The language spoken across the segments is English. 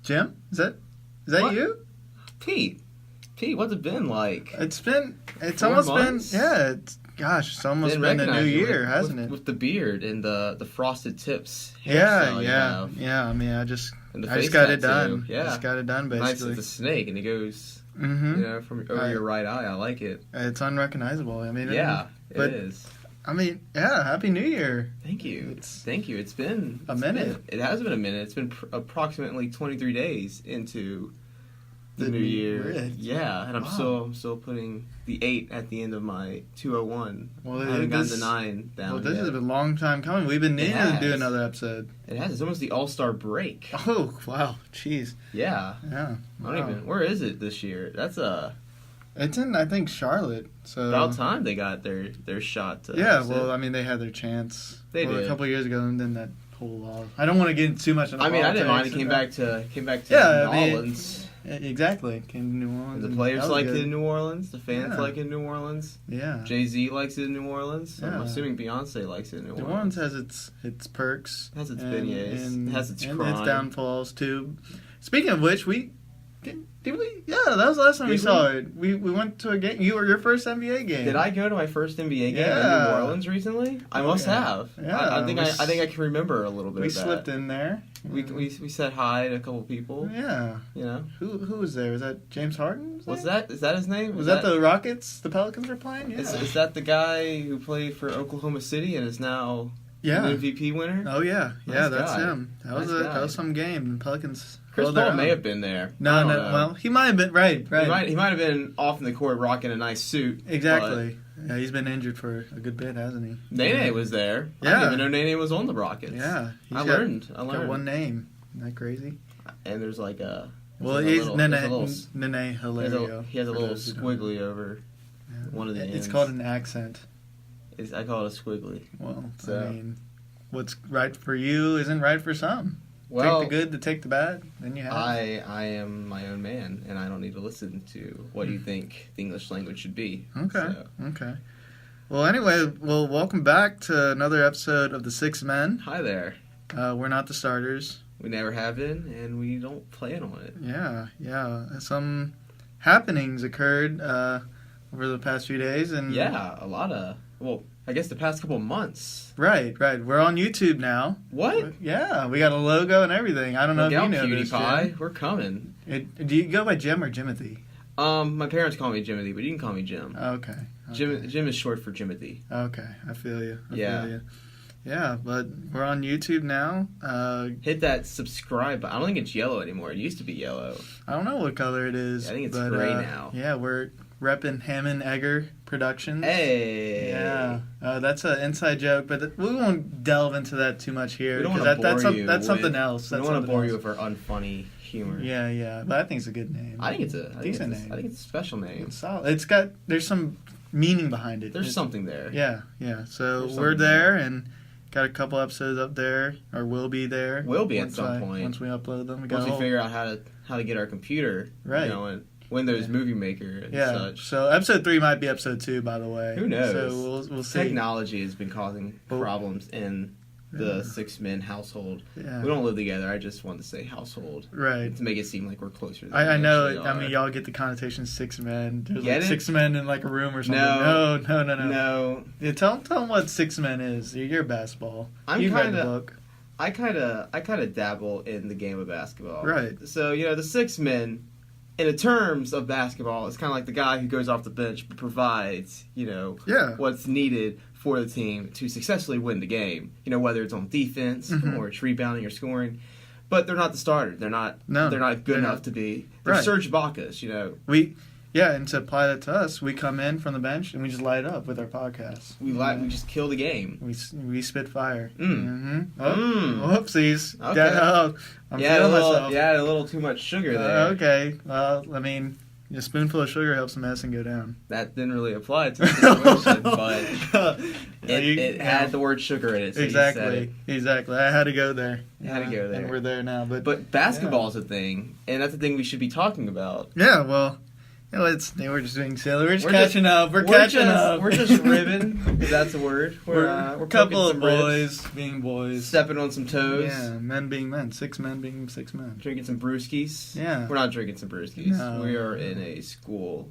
Jim? Is that What? you? Pete, what's it been like? It's 4 almost months? been, yeah, it's almost been a new recognize you year, hasn't it? With the beard and the frosted tips. Yeah, hairstyle you have. yeah. I mean, I just And the got face it tattoo. done. Yeah. Just got it done, Nice, basically. it's a snake, and it goes, Mm-hmm. from over your right eye. I like it. It's unrecognizable. I mean, Yeah, but- it is. I mean, yeah. Happy New Year. Thank you. It's Thank you. It's been a minute. It has been a minute. It's been approximately 23 days into the The new new year. year. Yeah, and Wow. I'm still putting the 8 at the end of my 201. Well, I haven't gotten this- the 9 down Well, this yet. has been a long time coming. We've been needing to do has. another episode. It has. It's almost the All-Star break. Oh, wow. Jeez. Yeah. Yeah. I don't Wow. even. Where is it this year? That's It's in, I think, Charlotte. So about time they got their shot. To Yeah, sit. well, I mean, they had their chance. They a did. couple years ago, and then that whole. I don't want to get into too much. Into I mean, I didn't mind. It politics. came back to Yeah, New I mean, Orleans. Exactly. Came to New Orleans. And the and players that was like it good. in New Orleans. The fans Yeah. like it in New Orleans. Yeah. Jay-Z likes it in New Orleans. I'm Yeah. assuming Beyonce likes it in New New Orleans. Orleans has its perks. It has its and- beignets. and- It has its and crime. its downfalls too. Speaking of which, did we? Yeah, that was the last time we Did saw it. We went to a game. You were your first NBA game. Did I go to my first NBA game Yeah. in New Orleans recently? I must yeah. have. Yeah, I think we I think I can remember a little bit We of that. slipped in there. We said hi to a couple people. Yeah. You know. Who was there? Was that James Harden? Is that his name? Was that the Rockets? The Pelicans were playing. Yeah. Is that the guy who played for Oklahoma City and is now yeah. an MVP winner? Oh yeah, yeah, Nice that's guy. him. That Nice was guy. that was some game. The Pelicans. Chris held their Paul may own. have been there. No, I don't no. know. Well, he might have been right. He might have been off in the court rocking a nice suit. Exactly. Yeah, he's been injured for a good bit, hasn't he? But Nene was there. I Yeah. didn't even know Nene was on the Rockets. Yeah, I learned. Got one name. Isn't that crazy? And there's like a. Well, there's a he's little- Nene there's a little- Hilario. He has a for little those who don't know. squiggly over Yeah. one of the ends. It's called an accent. I call it a squiggly. Well, So- I mean, what's right for you isn't right for some. Well, take the good to take the bad, then you have. I am my own man, and I don't need to listen to what you think the English language should be. Okay. So, Okay. Well, anyway, welcome back to another episode of the Six Men. hi there. We're not the starters. We never have been, and we don't plan on it. Yeah. Some happenings occurred over the past few days, and Yeah, a lot of. Well, I guess the past couple months. right. We're on YouTube now. What? Yeah, we got a logo and everything. I don't know Look if you out, know this, PewDiePie. Jim. We're coming. Do you go by Jim or Jimothy? My parents call me Jimothy, but you can call me Jim. Okay. Jim is short for Jimothy. Okay, I feel you. I Yeah. feel you. Yeah, but we're on YouTube now. Hit that subscribe button. I don't think it's yellow anymore. It used to be yellow. I don't know what color it is. I think it's but, gray now. Yeah, we're repping Hammond Egger Productions. Hey. Yeah, that's an inside joke, but we won't delve into that too much here. We don't 'cause want to bore you. That's something with- else. We That's don't want to something bore you else. with our unfunny humor. Yeah, but I think it's a good name. I think it's a Decent name. I think it's a special name. It's solid. There's some meaning behind it. There's something there. Yeah. So There's we're something there and got a couple episodes up there, or will be there. Will be at once some point. once we upload them. Once we figure out how to get our computer Right. going, Windows Movie Maker and Yeah. such. So episode 3 might be episode 2, by the way. Who knows? So we'll see. Technology has been causing But- problems in the Yeah. 6 men household. Yeah. We don't live together. I just want to say household Right. to make it seem like we're closer. Than I we know. actually I mean, are. y'all get the connotation 6 men. There's Get like it? 6 men in like a room or something. No. No. No, Yeah, tell them what 6 men is. You're basketball. I'm You've read the kinda- book. I kind of dabble in the game of basketball. Right. So the 6 men, in the terms of basketball, is kind of like the guy who goes off the bench but provides Yeah. what's needed for the team to successfully win the game. Whether it's on defense Mhm. or it's rebounding or scoring. But they're not the starter. They're not. No, They're not good they're enough not. to be. They're Right. Serge Ibaka's. And to apply that to us, we come in from the bench and we just light up with our podcast. We just kill the game. We spit fire. Mm. Mm-hmm. Mm. Whoopsies. Okay. Yeah, I'm feeling myself. You add a little too much sugar there. Okay. Well, I mean, a spoonful of sugar helps the medicine go down. That didn't really apply to the situation, but it Yeah. had the word sugar in it. So you said it. Exactly. I had to go there. You had to go there. And we're there now. But But basketball is a thing, and that's the thing we should be talking about. yeah, well, We're just being silly. We're just catching up. We're catching up. We're just ribbing, if that's a word. We're a couple of boys ribs, being boys. stepping on some toes. Yeah, men being men. 6 men being 6 men. Drinking some brewskis. Yeah. We're not drinking some brewskis. No. We are in a school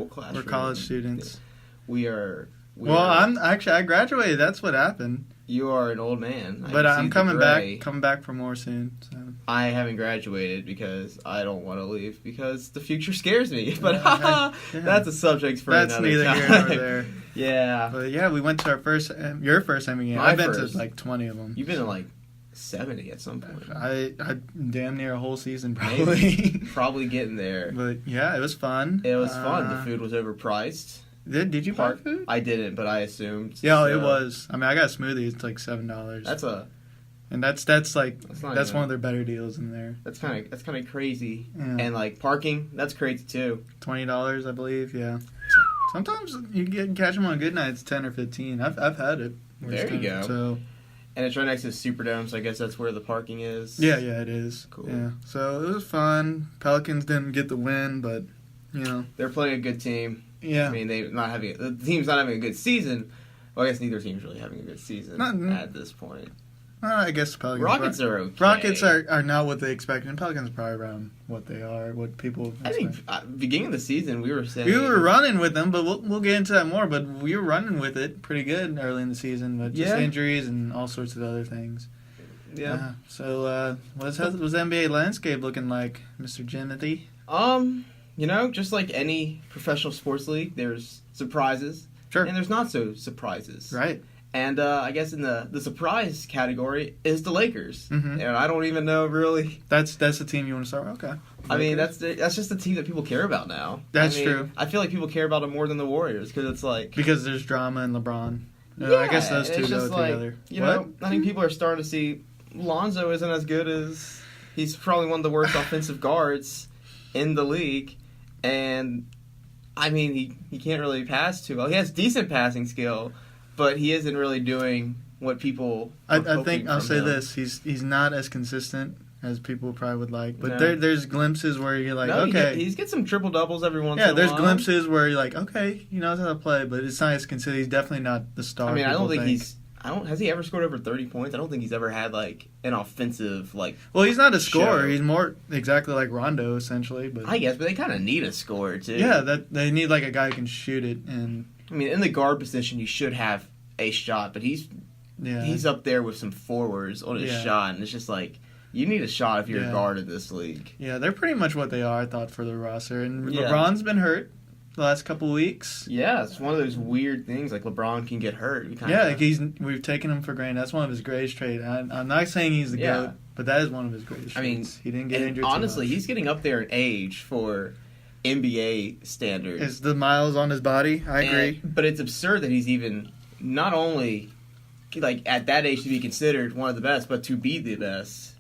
classroom. We're college students. We are... I graduated. That's what happened. You are an old man. But I'm coming back for more soon. So. I haven't graduated because I don't want to leave because the future scares me. But that's a subject for another time. That's neither here nor there. Yeah. But yeah, we went to your first NBA game. I've been to like 20 of them. You've been to like 70 at some point. I damn near a whole season probably. Probably getting there. But yeah, it was fun. It was fun. The food was overpriced. Did you buy food? I didn't, but I assumed. Yeah, so. It was. I mean, I got a smoothie. It's like $7. That's one of their better deals in there. That's kind of crazy. Yeah. And like parking, that's crazy too. $20, I believe. Yeah. Sometimes you catch them on good nights, 10 or 15. I've had it. There you go. So. And it's right next to the Superdome, so I guess that's where the parking is. Yeah, it is. Cool. Yeah. So it was fun. Pelicans didn't get the win, but they're playing a good team. Yeah. I mean, the team's not having a good season. Well, I guess neither team's really having a good season at this point. I guess the Pelicans. Rockets are okay. Rockets are not what they expected. And Pelicans are probably around what they are, what people expect. I think beginning of the season we were saying... We were running with them, but we'll get into that more. But we were running with it pretty good early in the season, but just injuries and all sorts of other things. Yeah. So what's the NBA landscape looking like, Mr. Jennety? Just like any professional sports league, there's surprises. Sure. And there's not so surprises. Right. And I guess in the surprise category is the Lakers. Mm-hmm. And I don't even know really. That's the team you want to start with? Okay. Lakers. I mean, that's just the team that people care about now. That's true. I feel like people care about it more than the Warriors because it's like... Because there's drama in LeBron. Yeah, I guess those two go together. I think people are starting to see Lonzo isn't as good as... He's probably one of the worst offensive guards in the league. And, I mean, he can't really pass too well. He has decent passing skill, but he isn't really doing what people I think I'll say this. He's not as consistent as people probably would like. But there's glimpses where you're like, okay. He's get some triple-doubles every once in a while. Yeah, there's glimpses where you're like, okay, he knows how to play, but it's not as consistent. He's definitely not the star. I mean, I don't think has he ever scored over 30 points? I don't think he's ever had, like, an offensive, like... Well, he's not a scorer. He's more exactly like Rondo, essentially. But I guess, but they kind of need a scorer, too. Yeah, they need, like, a guy who can shoot it. And I mean, in the guard position, you should have a shot, but he's up there with some forwards on his shot, and it's just like... You need a shot if you're a guard in this league. Yeah, they're pretty much what they are, I thought, for the roster. And LeBron's been hurt the last couple weeks. Yeah, it's one of those weird things. Like, LeBron can get hurt. We've taken him for granted. That's one of his greatest traits. I'm not saying he's the GOAT, but that is one of his greatest traits. He didn't get injured honestly, too much. He's getting up there in age for NBA standards. Is the miles on his body? I agree. But it's absurd that he's even not only, like, at that age to be considered one of the best, but to be the best.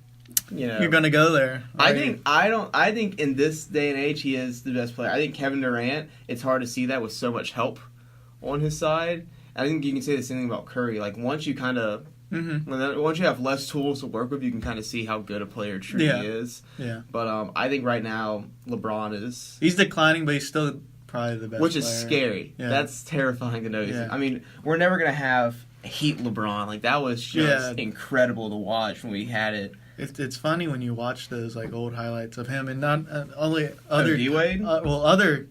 You're gonna go there. Right? I think in this day and age he is the best player. I think Kevin Durant, it's hard to see that with so much help on his side. I think you can say the same thing about Curry. Like once you kind of once you have less tools to work with, you can kind of see how good a player truly is. Yeah. But I think right now LeBron he's declining, but he's still probably the best. Which is scary. Yeah. That's terrifying to know. Yeah. I mean, we're never gonna have Heat LeBron. Like that was just incredible to watch when we had it. It's funny when you watch those like old highlights of him and not only other D-Wade? Other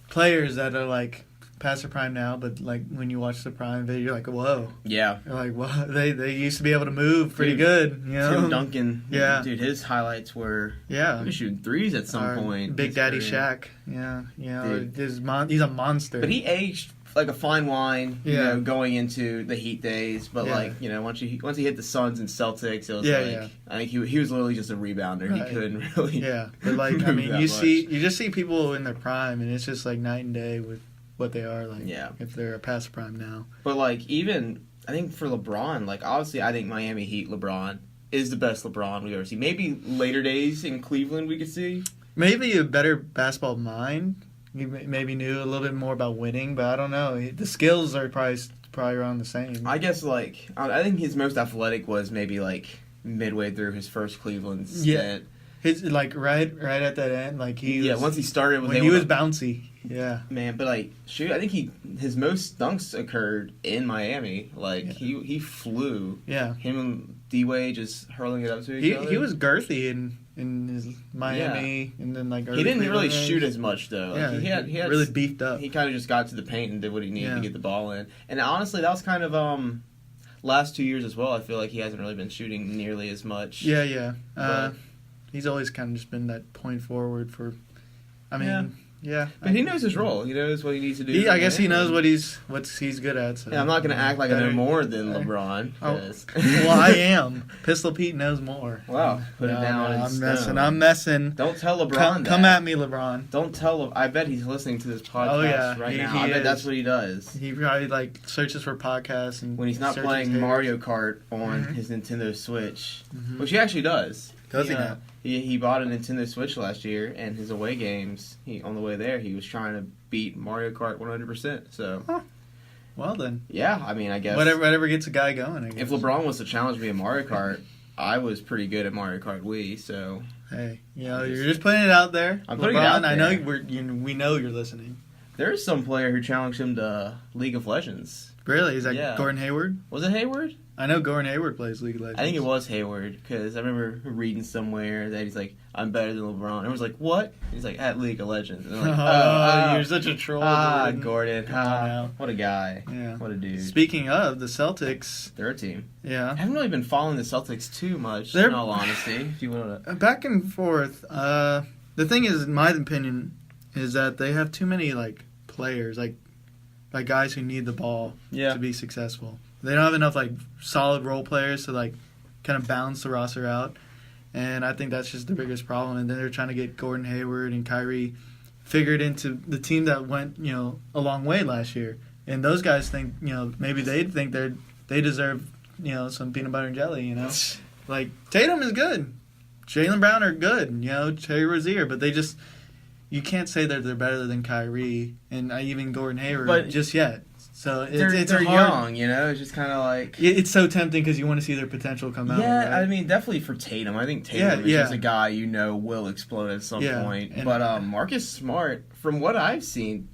players that are like past their prime now, but like when you watch the prime video, you're like, whoa. Yeah. You're like, whoa, they used to be able to move pretty good. Tim Duncan. Yeah. Dude, his highlights were he was shooting threes at some point. Big Daddy Shaq. Yeah. He's a monster. But he aged like a fine wine, going into the Heat days. But like, once he hit the Suns and Celtics, it was I think he was literally just a rebounder. Right. He couldn't really. Yeah, but like I mean, you just see people in their prime, and it's just like night and day with what they are like. Yeah. If they're past prime now. But like even I think for LeBron, like obviously I think Miami Heat LeBron is the best LeBron we've ever seen. Maybe later days in Cleveland we could see. Maybe a better basketball mind. He maybe knew a little bit more about winning, but I don't know. The skills are probably around the same. I guess, like, I think his most athletic was maybe, like, midway through his first Cleveland stint. His like right at that end, like once he started, when he was bouncy. Yeah, man. But like, shoot, I think his most dunks occurred in Miami. Like he flew. Yeah, him and D-Wade just hurling it up to each other. He was girthy in his Miami, and then like he didn't really shoot as much though. Like, he had really beefed up. He kind of just got to the paint and did what he needed to get the ball in. And honestly, that was kind of last 2 years as well. I feel like he hasn't really been shooting nearly as much. Yeah. He's always kind of just been that point forward for. I mean, yeah. But he knows his role. He knows what he needs to do. I guess he knows what he's good at. So. Yeah, I'm not going to act like I know more than LeBron. Well, I am. Pistol Pete knows more. Wow. Put it down. I'm messing. Don't tell LeBron Come at me, LeBron. Don't tell him. I bet he's listening to this podcast right now. I bet that's what he does. He probably like searches for podcasts and when he's not playing Mario Kart on his Nintendo Switch, which he actually does. Does he now? He bought a Nintendo Switch last year, and his away games, on the way there, he was trying to beat Mario Kart 100%. So, well then, yeah. I mean, I guess whatever gets a guy going. I guess. If LeBron was to challenge me in Mario Kart, I was pretty good at Mario Kart Wii. So, hey, you're just putting it out there. I'm LeBron, putting it out there. I know we know you're listening. There's some player who challenged him to League of Legends. Really? Is that Gordon Hayward? Was it Hayward? I know Gordon Hayward plays League of Legends. I think it was Hayward, because I remember reading somewhere that he's like, I'm better than LeBron. And I was like, what? He's like, at League of Legends. And I'm like, you're such a troll. Gordon. What a guy. Yeah. What a dude. Speaking of, the Celtics. They're a team. Yeah. I haven't really been following the Celtics too much, in all honesty. If you want to. Back and forth. The thing is, in my opinion, is that they have too many, like, players, like guys who need the ball to be successful. They don't have enough like solid role players to like kind of balance the roster out, and I think that's just the biggest problem. And then they're trying to get Gordon Hayward and Kyrie figured into the team that went a long way last year. And those guys think maybe they think they deserve some peanut butter and jelly. Like Tatum is good, Jaylen Brown are good, Terry Rozier, but they just. You can't say that they're better than Kyrie and even Gordon Hayward just yet. So it's they're hard, young, It's just kind of like it's so tempting because you want to see their potential come out. Yeah, right? I mean, definitely for Tatum. I think Tatum is just a guy will explode at some point. And, but Marcus Smart, from what I've seen,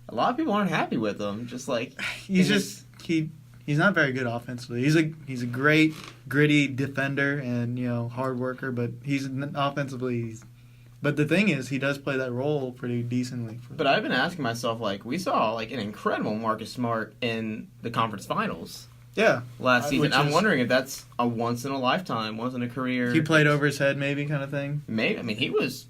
a lot of people aren't happy with him. Just like he's not very good offensively. He's a great gritty defender and hard worker, but he's offensively. But the thing is, he does play that role pretty decently. But I've been asking myself, we saw an incredible Marcus Smart in the conference finals. Yeah. Last season. I'm wondering if that's a once in a lifetime, once in a career. He played over his head, maybe, kind of thing. Maybe. I mean, he was.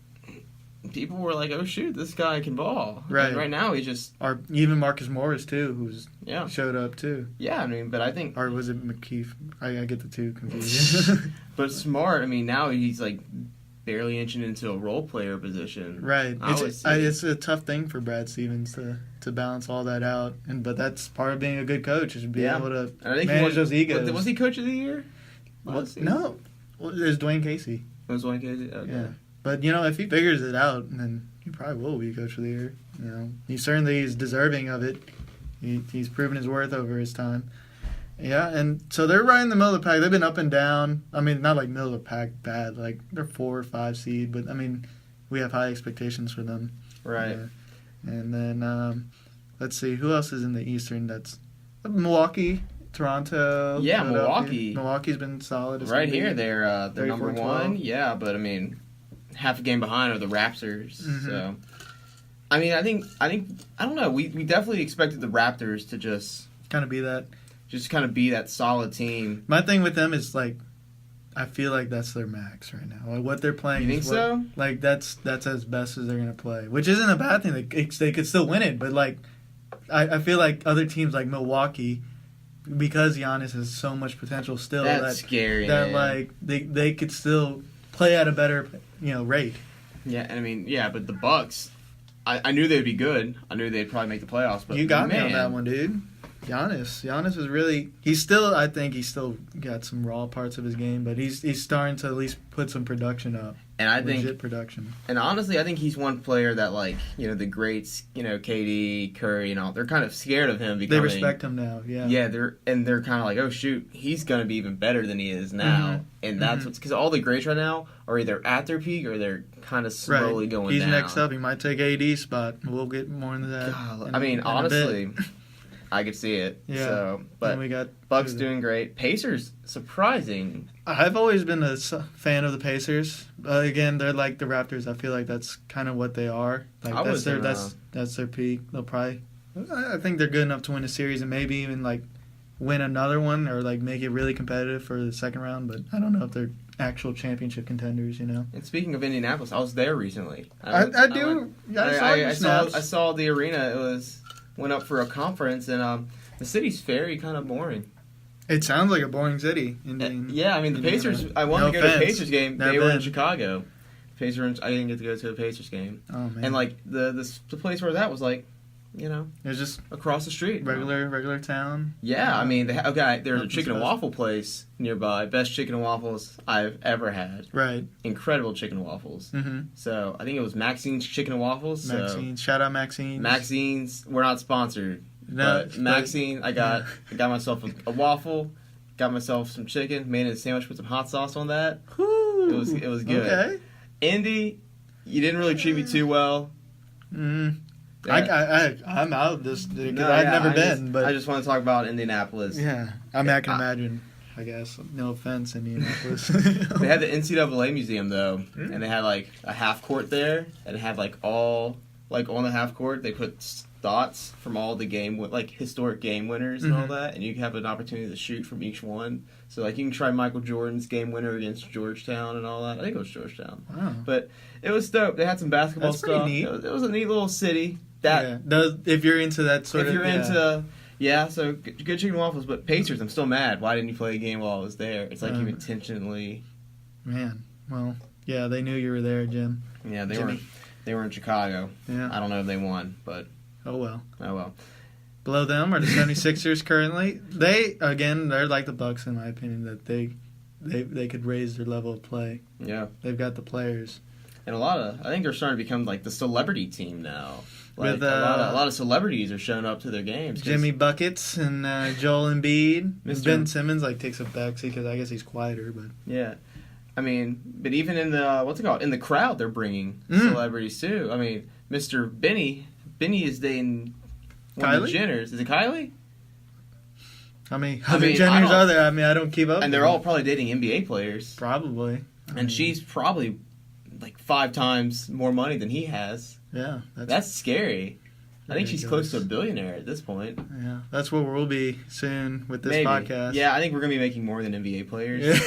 People were like, "Oh shoot, this guy can ball." Right. And right now, he just. Or even Marcus Morris too, who's showed up too. Yeah, I mean, but I think. Or was it McKeith? I get the two confused. But Smart, I mean, now he's barely inching into a role player position. Right. It's a tough thing for Brad Stevens to balance all that out. But that's part of being a good coach, is being able to manage those egos. Was he coach of the year? No. Well, there's Dwayne Casey. It was Dwayne Casey? Okay. Yeah. But, if he figures it out, then he probably will be coach of the year. He certainly is deserving of it. He's proven his worth over his time. Yeah, and so they're right in the middle of the pack. They've been up and down. I mean, not like middle of the pack bad. Like, they're 4 or 5 seed. But, I mean, we have high expectations for them. Right. And then, let's see. Who else is in the Eastern? That's Milwaukee, Toronto. Yeah, Milwaukee. Milwaukee's been solid. Right here. They're number 1. 12. Yeah, but, I mean, half a game behind are the Raptors. Mm-hmm. So, I mean, I think I don't know. We definitely expected the Raptors to just... kind of be that... Just kind of be that solid team. My thing with them is I feel like that's their max right now. Like what they're playing. You think so? Like that's as best as they're gonna play, which isn't a bad thing. They could still win it, but I feel like other teams like Milwaukee, because Giannis has so much potential still. That's scary. That man. they could still play at a better rate. Yeah, and I mean but the Bucks, I knew they'd be good. I knew they'd probably make the playoffs. But you got me on that one, dude. Giannis is really. I think he's still got some raw parts of his game, but he's starting to at least put some production up. And I think legit production. And honestly, I think he's one player that, like, the greats, KD, Curry, and all, they're kind of scared of him because they respect him now. Yeah. Yeah, they're kind of like, oh shoot, he's gonna be even better than he is now, Mm-hmm. and that's what's because all the greats right now are either at their peak or they're kind of slowly going He's down. next up. He might take AD spot. We'll get more into that. God, I mean, honestly, I could see it. Yeah. So, but we got Bucks doing great. Pacers surprising. I've always been a fan of the Pacers. Again, they're like the Raptors. I feel like that's kind of what they are. Like that's their peak. They'll probably. I think they're good enough to win a series and maybe even like win another one or like make it really competitive for the second round. But I don't know if they're actual championship contenders. And speaking of Indianapolis, I was there recently. I saw the arena. Went up for a conference, and the city's very kind of boring. It sounds like a boring city. Yeah, I mean, the Pacers, I wanted to go to the Pacers game. They were in Chicago. Pacers, I didn't get to go to a Pacers game. Oh, man. And, like, the place where that was, like, it's just across the street. Regular town. Yeah, I mean, there's a chicken and waffle place nearby. Best chicken and waffles I've ever had. Right. Incredible chicken and waffles. Mm-hmm. So, I think it was Maxine's Chicken and Waffles. Maxine's. Shout out Maxine's. Maxine's. We're not sponsored. No, but Maxine, I got myself a waffle, got myself some chicken, made a sandwich, put some hot sauce on that. Woo. It was good. Okay. Indy, you didn't really treat me too well. Yeah. I'm out of this because I've never been. But I just want to talk about Indianapolis. Yeah, I mean, I can imagine. I guess no offense, Indianapolis. They had the NCAA museum though, and they had like a half court there, and it had like all like on the half court they put thoughts from all the historic game winners and all that, and you have an opportunity to shoot from each one. So like you can try Michael Jordan's game winner against Georgetown and all that. I think it was Georgetown. Wow. But it was dope. They had some basketball That's stuff. pretty neat. It was a neat little city. If you're into that sort of... So good chicken and waffles, but Pacers, I'm still mad. Why didn't you play a game while I was there? It's like you intentionally... Man, well, yeah, they knew you were there, Jim. Yeah, they were in Chicago. Yeah. I don't know if they won, but... Oh, well. Below them are the 76ers currently. They're like the Bucks, in my opinion, that they could raise their level of play. Yeah. They've got the players. And I think they're starting to become like the celebrity team now. Like With, a lot of celebrities are showing up to their games. Jimmy Buckets and Joel Embiid. Ben Simmons takes a backseat because I guess he's quieter, but yeah. I mean, but even in the in the crowd, they're bringing celebrities too. I mean, Mr. Benny is dating one of the Jenners. Is it Kylie? How many Jenners are there? I mean, I don't keep up. And they're all probably dating NBA players. Probably. And she's probably like 5 times more money than he has. Yeah. That's scary. I think she's close to a billionaire at this point. Yeah. That's where we'll be soon with this podcast. Yeah, I think we're going to be making more than NBA players. Yeah.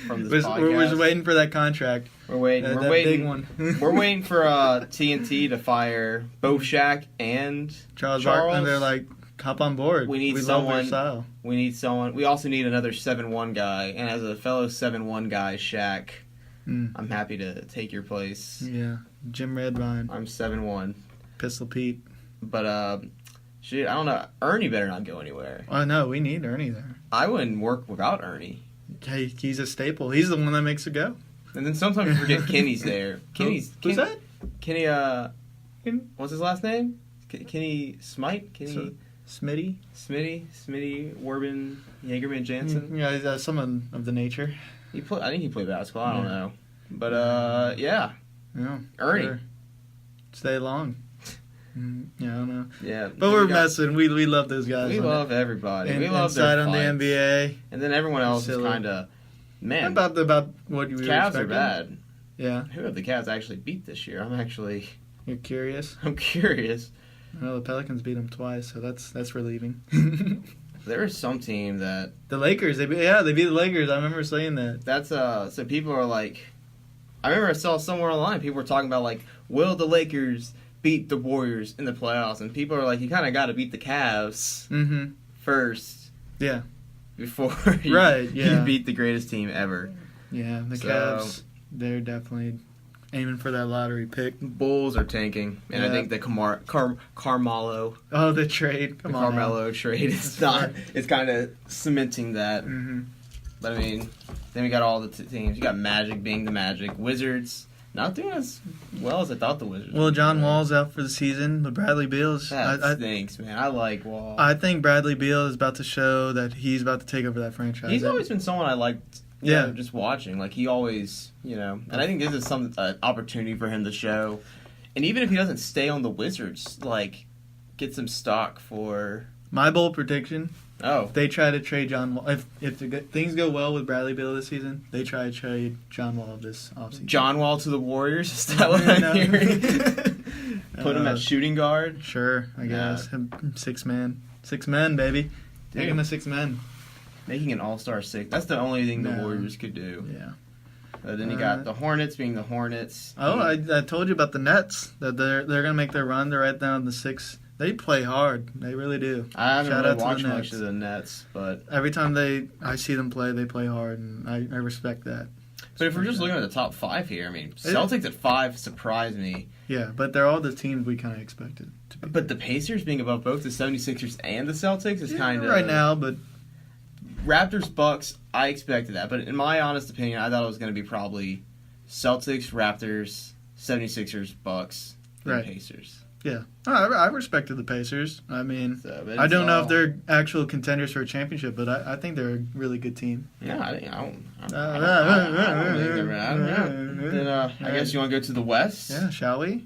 From this podcast. We're just waiting for that contract. We're waiting. We're waiting. Big one. We're waiting for TNT to fire both Shaq and Charles. And they're like, hop on board. We love their style. We need someone. We also need another 7'1" guy. And as a fellow 7'1" guy, Shaq, I'm happy to take your place. Yeah. Jim Redvine. I'm 7'1". Pistol Pete. But, I don't know. Ernie better not go anywhere. Oh, no. We need Ernie there. I wouldn't work without Ernie. Hey, he's a staple. He's the one that makes it go. And then sometimes you forget Kenny's there. Who's that? Kenny, what's his last name? Kenny Smite? Kenny... Smitty, Warbin, Jagerman, Jansen. Yeah, he's someone of the nature. I think he played basketball. I don't know, but yeah. Ernie, sure. Stay long. Yeah, I don't know. Yeah, but we're messing. We love those guys. We love everybody. We love their fights. On the NBA, and then everyone else is kind of man. About what you Cavs are bad. Yeah. Who have the Cavs actually beat this year? You're curious? I'm curious. Well, the Pelicans beat them twice, so that's relieving. There is some team that the Lakers. They beat the Lakers. I remember saying that. That's so people are like, I remember I saw somewhere online people were talking about like, will the Lakers beat the Warriors in the playoffs? And people are like, you kind of got to beat the Cavs first. Yeah. Before you beat the greatest team ever. Yeah, the Cavs. They're definitely aiming for that lottery pick. Bulls are tanking, and I think the Carmelo. Oh, the trade. Come on, Carmelo trade. It's not. It's kind of cementing that. Mm-hmm. But I mean, then we got all the teams. You got Magic being the Magic, Wizards not doing as well as I thought the Wizards. Well, John Wall's out for the season, but Bradley Beal's. That stinks, man. I like Wall. I think Bradley Beal is about to show that he's about to take over that franchise. He's always been someone I liked. Yeah, just watching. Like he always, and I think this is some opportunity for him to show. And even if he doesn't stay on the Wizards, like get some stock for. My bold prediction. Oh, if they try to trade John Wall. If things go well with Bradley Beal this season, they try to trade John Wall this offseason. John Wall to the Warriors? Is that what I'm hearing? Put him at shooting guard? Sure, I guess. Six men, baby. Take him a 6 men. Making an all-star 6. That's the only thing the Warriors could do. Yeah. Then you got the Hornets being the Hornets. Oh, I told you about the Nets. That they're going to make their run. They're right down the 6. They play hard. They really do. I haven't really watched much of the Nets, but every time I see them play, they play hard, and I respect that. But if we're just looking at the top 5 here, I mean, Celtics at 5 surprised me. Yeah, but they're all the teams we kind of expected to be. But the Pacers being above both the 76ers and the Celtics is kind of right now, but Raptors, Bucks, I expected that. But in my honest opinion, I thought it was going to be probably Celtics, Raptors, 76ers, Bucks, and Pacers. Yeah, I respected the Pacers. I mean, I don't know if they're actual contenders for a championship, but I think they're a really good team. No, I don't think they're bad. Then I guess you want to go to the West? Yeah, shall we?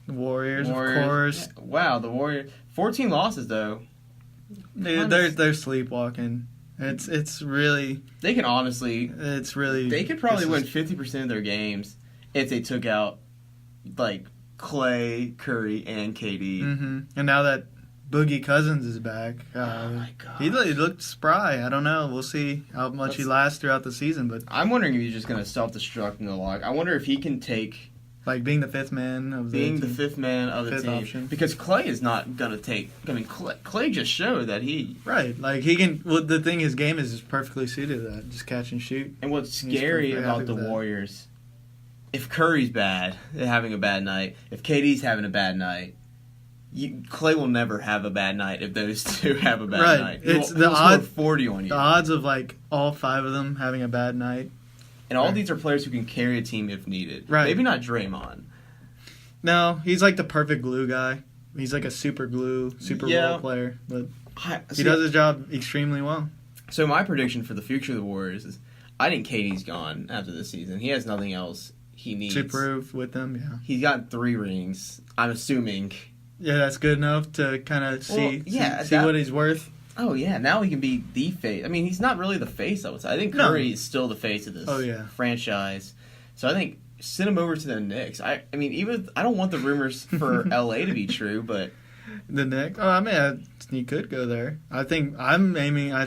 The Warriors, of course. Yeah. Wow, the Warriors. 14 losses, though. They're sleepwalking. It's really... They can honestly... It's really... They could probably win 50% of their games if they took out, like... Clay, Curry, and KD. Mm-hmm. And now that Boogie Cousins is back, oh my God. He looked spry. I don't know. We'll see how much he lasts throughout the season. But I'm wondering if he's just going to self-destruct in the lock. I wonder if he can take... Like being the fifth man of the team. Fifth man of the team. Option. Because Clay is not going to take... I mean, Clay just showed that he... Right. Like, he can... Well, the thing, his game is just perfectly suited to that. Just catch and shoot. And what's scary about the Warriors... If Curry's bad, having a bad night, if KD's having a bad night, Clay will never have a bad night if those two have a bad night. It's the odds 40 on you. The odds of like all 5 of them having a bad night. And all these are players who can carry a team if needed. Right. Maybe not Draymond. No, he's like the perfect glue guy. He's like a super glue, role player, but he does his job extremely well. So my prediction for the future of the Warriors is I think KD's gone after this season. He has nothing else he needs to prove with them. Yeah, he's got 3 rings. I'm assuming. Yeah, that's good enough to kind of see what he's worth. Oh yeah, now he can be the face. I mean, he's not really the face. I would say. I think Curry is still the face of this franchise. So I think send him over to the Knicks. I mean, even I don't want the rumors for LA to be true, but the Knicks. Oh, I mean, he could go there. I think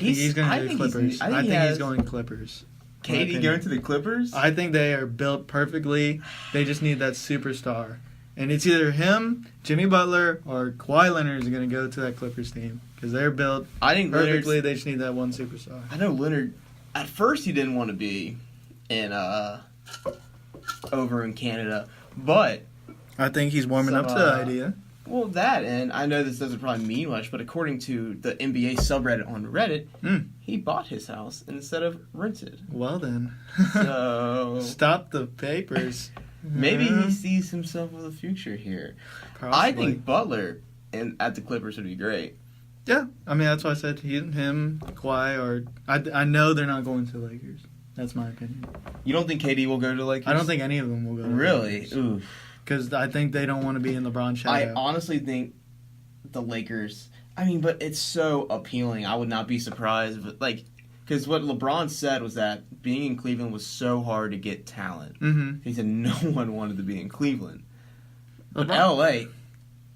he's going to do Clippers. I think he's going Clippers. KD going to the Clippers? I think they are built perfectly. They just need that superstar. And it's either him, Jimmy Butler, or Kawhi Leonard is going to go to that Clippers team. Because they're built perfectly. They just need that one superstar. I know Leonard, at first he didn't want to be over in Canada. But I think he's warming up to the idea. Well, that, and I know this doesn't probably mean much, but according to the NBA subreddit on Reddit, he bought his house instead of rented. Well then. So... Stop the papers. Maybe he sees himself with a future here. Possibly. I think Butler at the Clippers would be great. Yeah, I mean, that's why I said him, Kawhi, or... I know they're not going to the Lakers. That's my opinion. You don't think KD will go to the Lakers? I don't think any of them will go to the Lakers. Really? Oof. Because I think they don't want to be in LeBron's shadow. I honestly think the Lakers... I mean, but it's so appealing. I would not be surprised. But because what LeBron said was that being in Cleveland was so hard to get talent. Mm-hmm. He said no one wanted to be in Cleveland. But LA...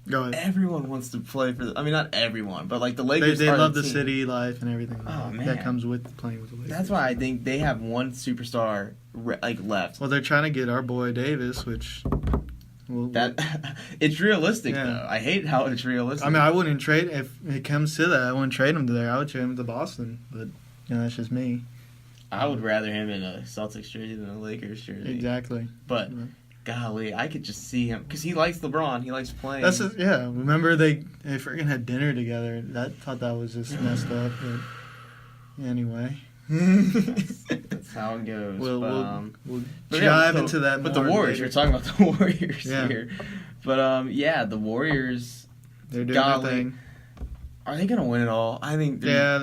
Go ahead. Everyone wants to play for I mean, not everyone, but the Lakers They love the team. City life and everything that comes with playing with the Lakers. That's why I think they have one superstar left. Well, they're trying to get our boy Davis, which... it's realistic though. I hate how it's realistic. I mean, I wouldn't trade if it comes to that. I wouldn't trade him to there. I would trade him to Boston, but that's just me. I would rather him in a Celtics jersey than a Lakers jersey. Exactly. But golly, I could just see him because he likes LeBron. He likes playing. Remember they freaking had dinner together. I thought that was just messed up. But anyway, that's how it goes. We'll dive into that. But the Warriors, you're talking about the Warriors here. But the Warriors, they're doing their thing. Are they gonna win it all? I think. They're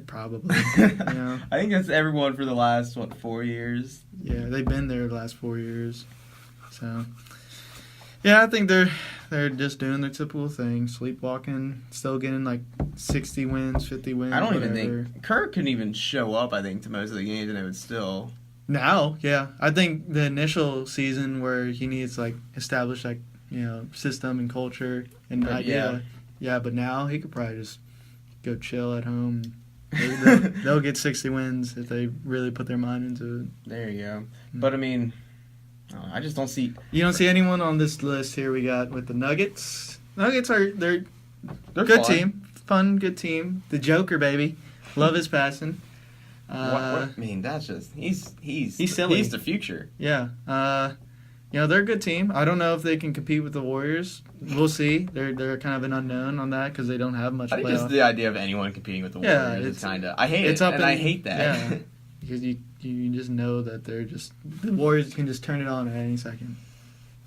probably. I think that's everyone for the last 4 years. Yeah, they've been there the last 4 years. So, yeah, I think they're just doing their typical thing, sleepwalking, still getting like 60 wins, 50 wins. I don't even think Kirk couldn't even show up. I think to most of the games, and it would still. Now, yeah, I think the initial season where he needs like establish like system and culture and idea. Yeah. Yeah, but now he could probably just go chill at home. They'll get 60 wins if they really put their mind into it. There you go. But, I mean, I just don't see... You don't see anyone on this list here we got with the Nuggets. Nuggets they're good team. Fun, good team. The Joker, baby. Love his passing. I mean, that's just... He's silly. He's the future. Yeah. They're a good team. I don't know if they can compete with the Warriors. We'll see. They're kind of an unknown on that because they don't have much. I think just the idea of anyone competing with the Warriors is kind of. I hate it, and I hate that. Yeah, because you just know that the Warriors can just turn it on at any second.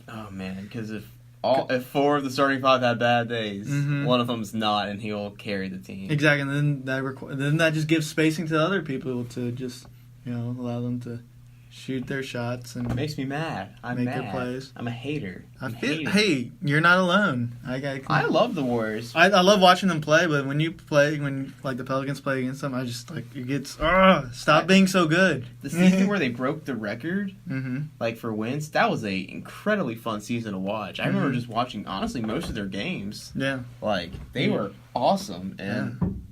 Oh man, because if 4 of the starting 5 had bad days, one of them's not, and he'll carry the team. Exactly, and then that just gives spacing to other people to just allow them to shoot their shots and it makes me mad. Make their plays. I'm a hater. Hey, you're not alone. I love the Warriors. I love watching them play, but when the Pelicans play against them, I just it gets stop being so good. The season where they broke the record, for wins, that was a incredibly fun season to watch. I remember just watching honestly most of their games. Yeah, they were awesome, and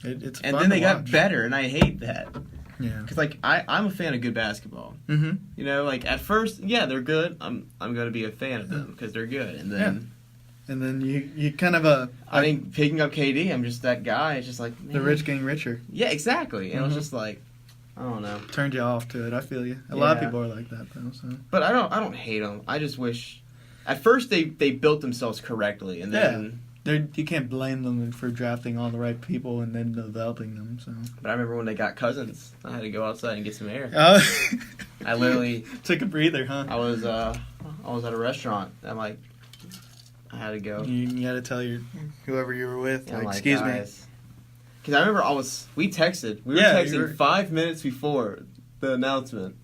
it's and then they got better, and I hate that. Yeah, because I'm a fan of good basketball. At first, they're good. I'm going to be a fan of them because they're good, and then you kind of I think picking up KD, I'm just that guy. It's just like the rich getting richer. Yeah, exactly. And it was just like I don't know. Turned you off to it. I feel you. A lot of people are like that though. So. But I don't hate them. I just wish at first they built themselves correctly, and then. You can't blame them for drafting all the right people and then developing them. So, but I remember when they got Cousins, I had to go outside and get some air. I literally took a breather, huh? I was at a restaurant. I had to go. You had to tell whoever you were with, excuse me. Because I remember we texted. We were texting 5 minutes before the announcement.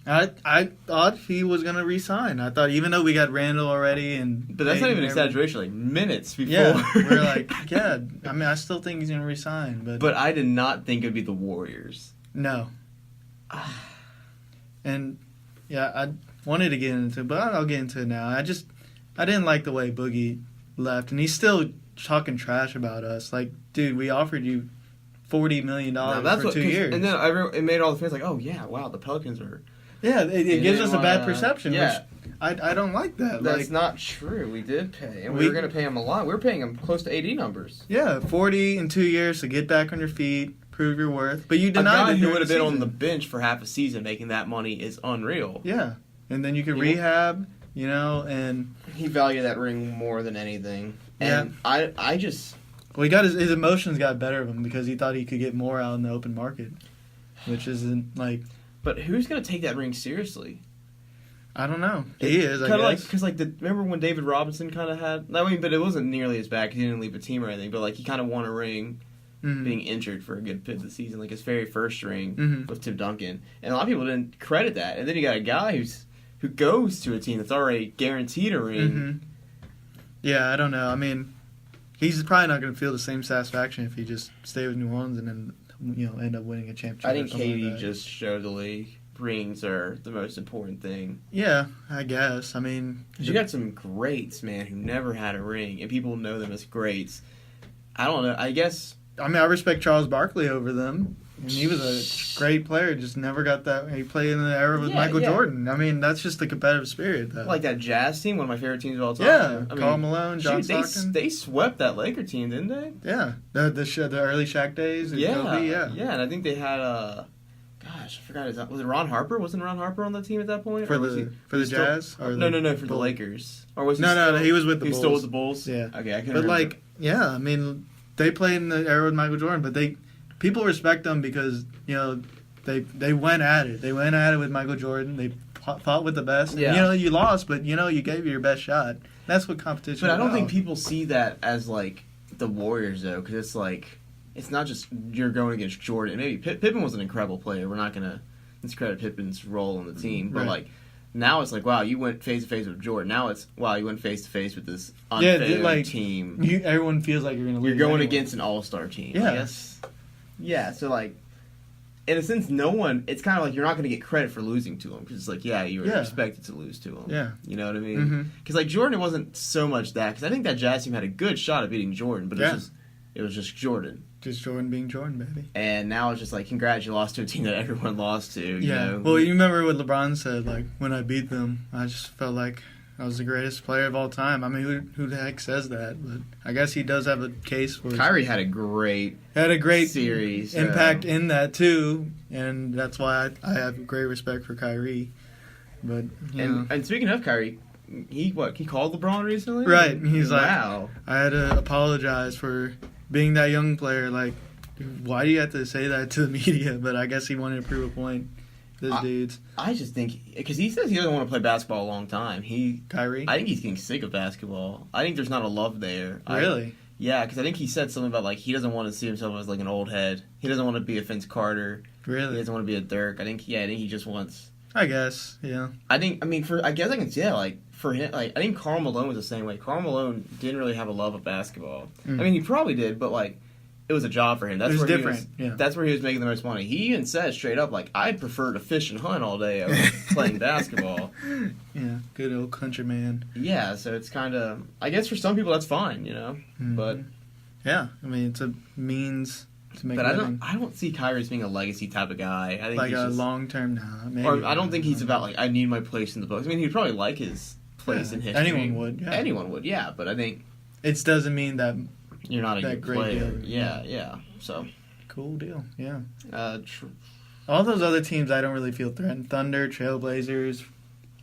I thought he was gonna resign. I thought even though we got Randall already, but that's not even exaggeration. Minutes before, we're I mean, I still think he's gonna resign, but I did not think it'd be the Warriors. No. And I wanted to get into it, but I'll get into it now. I didn't like the way Boogie left, and he's still talking trash about us. Like, dude, we offered you $40 million for 2 years. And then it made all the fans like, oh, yeah, wow, the Pelicans are... Yeah, it gives us a bad perception, which I don't like that. That's not true. We did pay, and we were going to pay him a lot. We were paying him close to 80 numbers. Yeah, 40 in 2 years to get back on your feet, prove your worth. But you denied it. A guy who would have been on the bench for half a season making that money is unreal. Yeah, and then you could rehab, and... He valued that ring more than anything. And I just... Well, he got his emotions got better of him because he thought he could get more out in the open market, which isn't like. But who's gonna take that ring seriously? I don't know. He is. Kind of because remember when David Robinson kind of had. I mean, but it wasn't nearly as bad because he didn't leave a team or anything. But he kind of won a ring, being injured for a good bit of the season, his very first ring with Tim Duncan, and a lot of people didn't credit that. And then you got a guy who goes to a team that's already guaranteed a ring. Yeah, I don't know. I mean. He's probably not going to feel the same satisfaction if he just stay with New Orleans and then, end up winning a championship. I think KD just showed the league rings are the most important thing. Yeah, I guess. I mean... You got some greats, man, who never had a ring, and people know them as greats. I don't know. I guess... I mean, I respect Charles Barkley over them. And he was a great player, just never got that. He played in the era with Michael Jordan. I mean, that's just the competitive spirit. Though. Like that Jazz team, one of my favorite teams of all time. Yeah, Karl Malone, John Stockton. They swept that Laker team, didn't they? Yeah, the early Shaq days. Yeah, Kobe, yeah, and I think they had Gosh, I forgot. Was it Ron Harper? Wasn't Ron Harper on the team at that point? For the Jazz? Or no, for the Lakers. Or was he No, he was with the Bulls. He was still with the Bulls? Yeah. Okay, I can But, remember. I mean, they played in the era with Michael Jordan, but people respect them because, they went at it. They went at it with Michael Jordan. They fought with the best. Yeah. And, you lost, but, you gave your best shot. That's what competition is But I don't about. think people see that as, the Warriors, though, because it's it's not just you're going against Jordan. Maybe Pippen was an incredible player. We're not going to discredit Pippen's role on the team. But, Right. now it's wow, you went face-to-face with Jordan. Now it's, wow, you went face-to-face with this unfair team. Everyone feels like you're going to lose. You're going anyway. against an all-star team. Yeah. I guess. Yeah, so, in a sense, it's kind of you're not going to get credit for losing to him. Because it's you were expected to lose to him. Yeah. You know what I mean? Because, Jordan, it wasn't so much that. Because I think that Jazz team had a good shot at beating Jordan. But it was just Jordan. Just Jordan being Jordan, baby. And now it's just congrats, you lost to a team that everyone lost to. You know? Well, you remember what LeBron said, when I beat them, I just felt like I was the greatest player of all time. I mean, who the heck says that? But I guess he does have a case for Kyrie had a great series. impact in that, too. And that's why I have great respect for Kyrie. But, and speaking of Kyrie, he called LeBron recently? Right. He's wow. I had to apologize for being that young player. Why do you have to say that to the media? But I guess he wanted to prove a point. Dudes. I just think, because he says he doesn't want to play basketball a long time. Kyrie? I think he's getting sick of basketball. I think there's not a love there. Really? Yeah, because I think he said something about he doesn't want to see himself as an old head. He doesn't want to be a Vince Carter. Really? He doesn't want to be a Dirk. I think he just wants. I guess, yeah. I guess I can say for him, I think Karl Malone was the same way. Karl Malone didn't really have a love of basketball. I mean, he probably did, but it was a job for him. That's it was where different. Yeah. That's where he was making the most money. He even said straight up, I'd prefer to fish and hunt all day over playing basketball. Yeah, good old country man. Yeah, so it's kind of, I guess for some people that's fine, but yeah, I mean it's a means to make. But a living. I don't see Kyrie as being a legacy type of guy. I think he's he's a long term now. Maybe. Or I don't think he's about I need my place in the books. I mean, he'd probably like his place in history. Anyone would. Yeah. Anyone would. Yeah, but I think it doesn't mean that you're not a good player. Deal. Yeah. So cool deal. Yeah. All those other teams, I don't really feel threatened. Thunder, Trailblazers.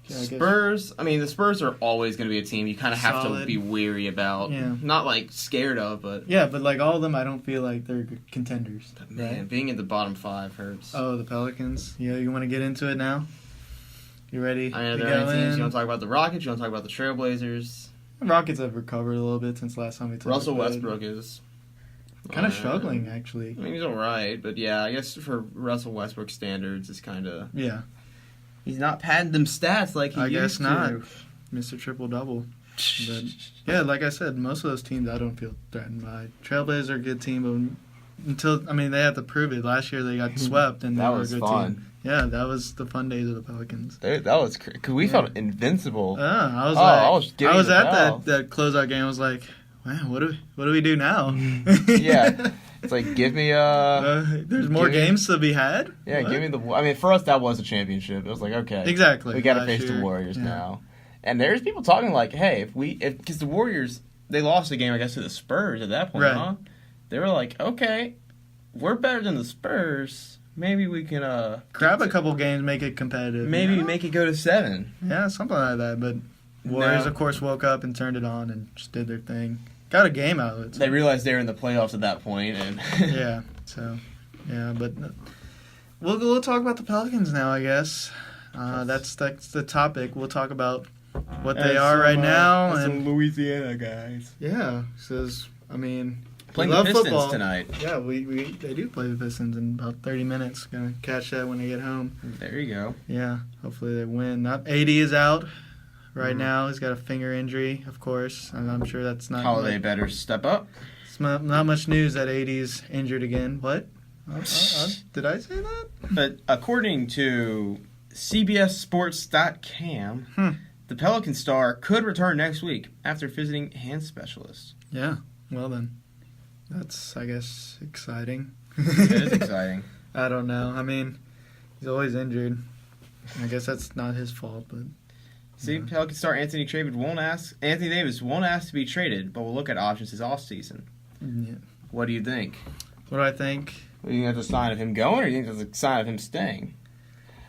Spurs. I mean, the Spurs are always going to be a team you kind of have to be weary about. Yeah. Not scared of, but yeah, but all of them, I don't feel like they're contenders. But man, being in the bottom 5 hurts. Oh, the Pelicans. Yeah, you want to get into it now? You ready? I mean, are there any teams you want to talk about? The Rockets? You want to talk about the Trailblazers? The Rockets have recovered a little bit since last time we talked. Russell Westbrook is kind of struggling, actually. I mean, he's all right, but yeah, I guess for Russell Westbrook standards, it's kind of he's not padding them stats like he used to. I guess not, Mr. Triple Double. But yeah, like I said, most of those teams I don't feel threatened by. Trailblazers are a good team, but they have to prove it. Last year they got swept, and they were a good team. Yeah, that was the fun days of the Pelicans. That was crazy because we felt invincible. I was at that closeout game. I was like, wow, what do we do now? Yeah. It's give me there's more games to be had? Yeah, what? Give me the... I mean, for us, that was a championship. It was okay. Exactly. We got to face the Warriors now. And there's people talking hey, because the Warriors, they lost the game, I guess, to the Spurs at that point, huh? They were okay, we're better than the Spurs. Maybe we can... grab a couple games, make it competitive. Maybe make it go to 7. Yeah, something like that. But Warriors, of course, woke up and turned it on and just did their thing. Got a game out of it. So. They realized they were in the playoffs at that point, and but we'll talk about the Pelicans now, I guess. That's the topic. We'll talk about what they are right now and some Louisiana guys. Yeah, playing the Pistons football tonight. Yeah, they do play the Pistons in about 30 minutes. Gonna catch that when they get home. There you go. Yeah, hopefully they win. AD is out. Right now, he's got a finger injury, of course, and I'm sure that's not... Holiday better step up. It's not much news that AD's injured again. What? Did I say that? But according to CBSSports.com, the Pelican star could return next week after visiting hand specialists. Yeah, well then. That's, I guess, exciting. It is exciting. I don't know. He's always injured. I guess that's not his fault, but... See, Pelican star Anthony Davis won't ask to be traded, but will look at options this offseason. Yeah. What do you think? What do I think? Do you think that's a sign of him going, or do you think that's a sign of him staying?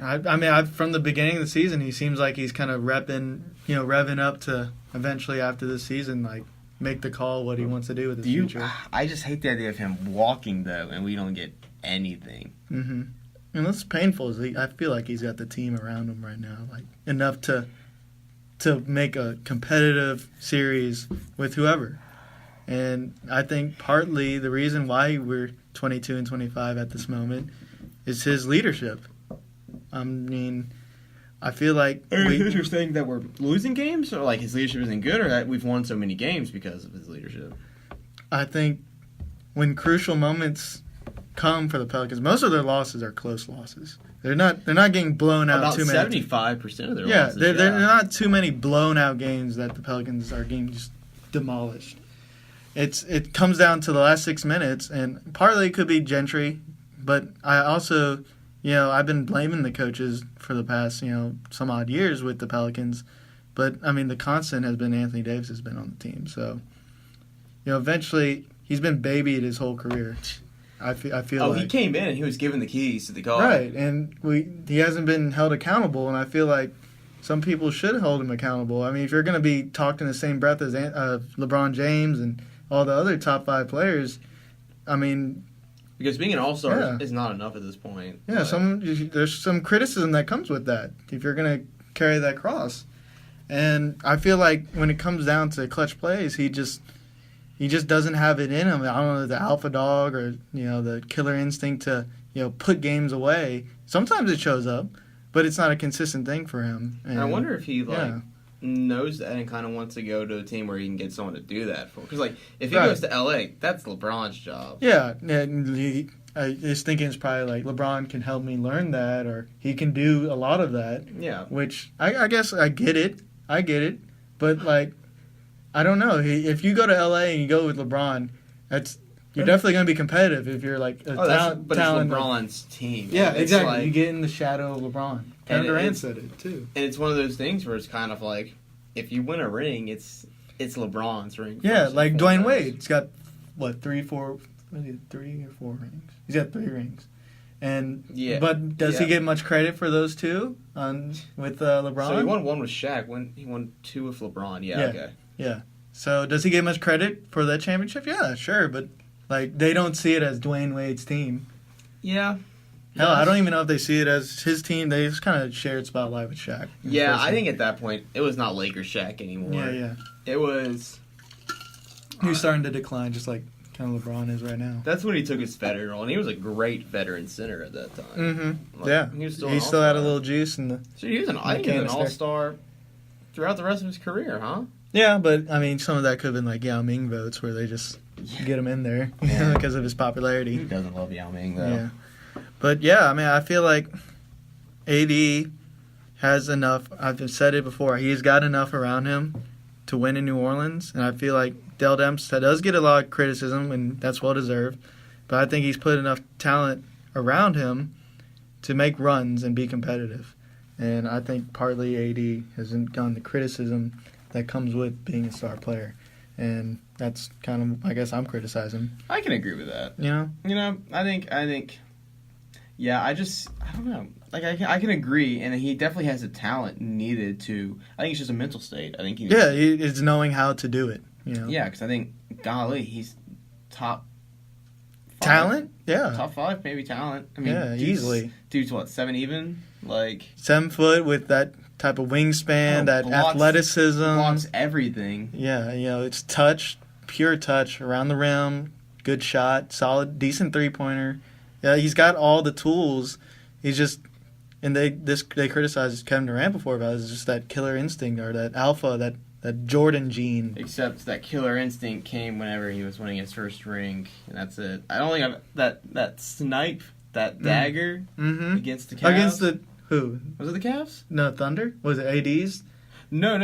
I mean, from the beginning of the season, he seems like he's kind of revving up to eventually after this season, like, make the call what he wants to do with his future. I just hate the idea of him walking, though, and we don't get anything. Mm-hmm. And that's painful. I feel like he's got the team around him right now, like, enough to make a competitive series with whoever. And I think partly the reason why we're 22 and 25 at this moment is his leadership. I mean, I feel like... You're saying that we're losing games? Or like his leadership isn't good? Or that we've won so many games because of his leadership? I think when crucial moments come for the Pelicans, most of their losses are close losses. They're not getting blown out too many. About 75% of their losses. Yeah, they're not too many blown out games that the Pelicans are getting just demolished. It comes down to the last 6 minutes, and partly it could be Gentry, but I also... I've been blaming the coaches for the past, some odd years with the Pelicans. But, I mean, the constant has been Anthony Davis has been on the team. So, eventually he's been babied his whole career. I feel like. He came in and he was given the keys to the car. Right, and he hasn't been held accountable, and I feel like some people should hold him accountable. I mean, if you're going to be talked in the same breath as LeBron James and all the other top 5 players, I mean... Because being an all-star is not enough at this point. Yeah, there's some criticism that comes with that if you're going to carry that cross. And I feel like when it comes down to clutch plays, he just doesn't have it in him. I don't know, the alpha dog or, the killer instinct to, put games away. Sometimes it shows up, but it's not a consistent thing for him. And I wonder if he, knows that and kind of wants to go to a team where he can get someone to do that for. Because, if he goes to L.A., that's LeBron's job. Yeah, his thinking is probably LeBron can help me learn that, or he can do a lot of that. Yeah. Which, I guess I get it. But, I don't know. If you go to L.A. and you go with LeBron, you're definitely going to be competitive if you're, but it's LeBron's team. Yeah, exactly. You get in the shadow of LeBron. Kevin Durant said it, too. And it's one of those things where it's kind of like, if you win a ring, it's LeBron's ring. Yeah, like Dwayne Wade's got, 3 or 4 rings? He's got 3 rings. And But does he get much credit for those 2 with LeBron? So he won 1 with Shaq. He won 2 with LeBron. Yeah, okay. Yeah. So does he get much credit for that championship? Yeah, sure. But, they don't see it as Dwayne Wade's team. Yeah. Hell, I don't even know if they see it as his team. They just kind of shared spotlight with Shaq. Yeah, I think at that point, it was not Lakers Shaq anymore. Yeah. It was... He was starting to decline, just like kind of LeBron is right now. That's when he took his veteran role, and he was a great veteran center at that time. Mm-hmm. Yeah. He still had a little juice in the... So he was an all-star throughout the rest of his career, huh? Yeah, but, I mean, some of that could have been Yao Ming votes where they just get him in there because of his popularity. Who doesn't love Yao Ming, though? Yeah. But, yeah, I mean, I feel like AD has enough. I've said it before. He's got enough around him to win in New Orleans. And I feel like Dell Demps does get a lot of criticism, and that's well-deserved. But I think he's put enough talent around him to make runs and be competitive. And I think partly AD hasn't gotten the criticism that comes with being a star player. And that's kind of, I guess I'm criticizing. I can agree with that. I think... Yeah, I don't know. I can agree, and he definitely has the talent needed to. I think it's just a mental state. I think it's knowing how to do it. Yeah, because I think, golly, he's top 5. Talent. Yeah, top 5 maybe talent. I mean, easily. Dude's what, 7 even? 7 foot with that type of wingspan, that athleticism, blocks everything. Yeah, it's touch, pure touch around the rim, good shot, solid, decent 3-pointer. Yeah, he's got all the tools. He's just, and they criticized Kevin Durant before about it. It's just that killer instinct or that alpha, that Jordan gene. Except that killer instinct came whenever he was winning his first ring, and that's it. I don't think that snipe, that dagger against the Cavs. Against the who? Was it the Cavs? No, Thunder. Was it AD's? No. I'm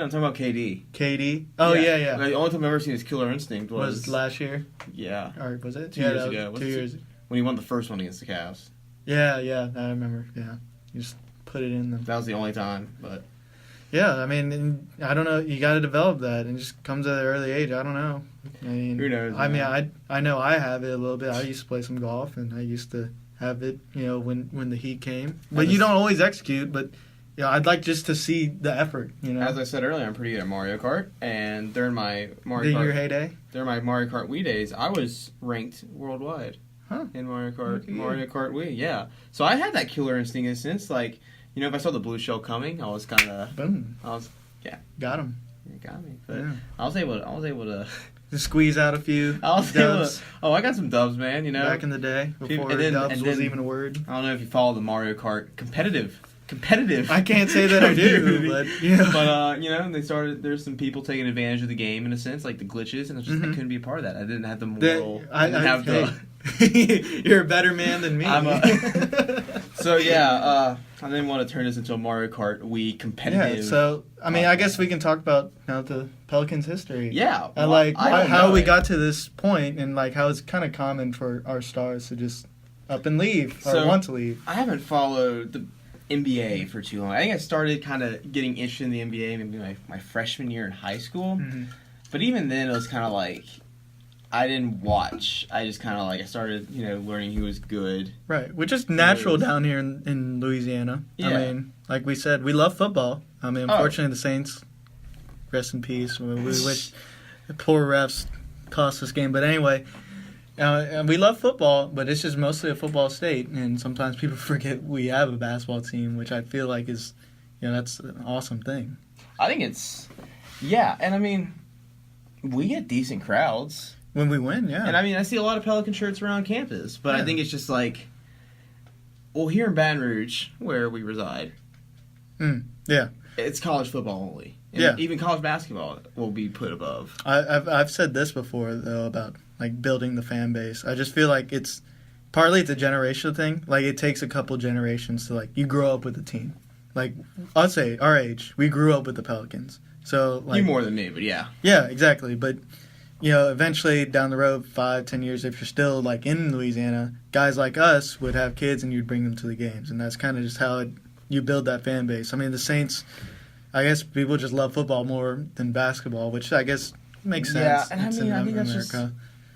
talking about KD. KD. Oh yeah. The only time I've ever seen his killer instinct was last year. Yeah. Or was it 2 years ago? 2 years. When he won the first one against the Cavs. Yeah, I remember. Yeah, you just put it in them. That was the only time, but... Yeah, I mean, I don't know. You got to develop that, and it just comes at an early age. I don't know. I mean, who knows? I mean, I know I have it a little bit. I used to play some golf, and I used to have it, when the heat came. But you don't always execute. But I'd like just to see the effort. As I said earlier, I'm pretty good at Mario Kart, and during my Mario Kart your heyday, during my Mario Kart Wii days, I was ranked worldwide in Mario Kart. Mario Kart Wii, yeah. So I had that killer instinct in a sense, like if I saw the blue shell coming, I was kind of boom. Got him. You got me, but I was able to squeeze out a few dubs. I got some dubs, man. Back in the day, before dubs was even a word. I don't know if you follow the Mario Kart competitive. I can't say that I do, but they started. There's some people taking advantage of the game in a sense, like the glitches, and I couldn't be a part of that. I didn't have the moral. I didn't have the. You're a better man than me. So I didn't want to turn this into a Mario Kart Wii competitive. Yeah, so I guess we can talk about the Pelicans history. Yeah, how we got to this point, and how it's kind of common for our stars to just up and leave or want to leave. I haven't followed the NBA for too long. I think I started kind of getting interested in the NBA maybe my freshman year in high school. Mm-hmm. But even then, it was kind of I didn't watch. I just kind of I started, learning who was good. Right, which is natural down here in Louisiana. Yeah. I mean, like we said, we love football. I mean, unfortunately, the Saints, rest in peace. We wish the poor refs cost this game. But anyway, we love football, but it's just mostly a football state. And sometimes people forget we have a basketball team, which I feel like is, that's an awesome thing. I think it's, and I mean, we get decent crowds. When we win, yeah. And I mean, I see a lot of Pelican shirts around campus, but I think it's just here in Baton Rouge, where we reside, it's college football only. And even college basketball will be put above. I've said this before, though, about, building the fan base. I just feel like it's a generational thing. It takes a couple generations to, you grow up with the team. I'll say, our age, we grew up with the Pelicans. So, you more than me, but yeah. Yeah, exactly, but... eventually down the road, 5-10 years, if you're still in Louisiana, guys like us would have kids and you'd bring them to the games, and that's kind of just how you build that fan base. I mean, the Saints, I guess people just love football more than basketball, which I guess makes sense. Yeah, and I think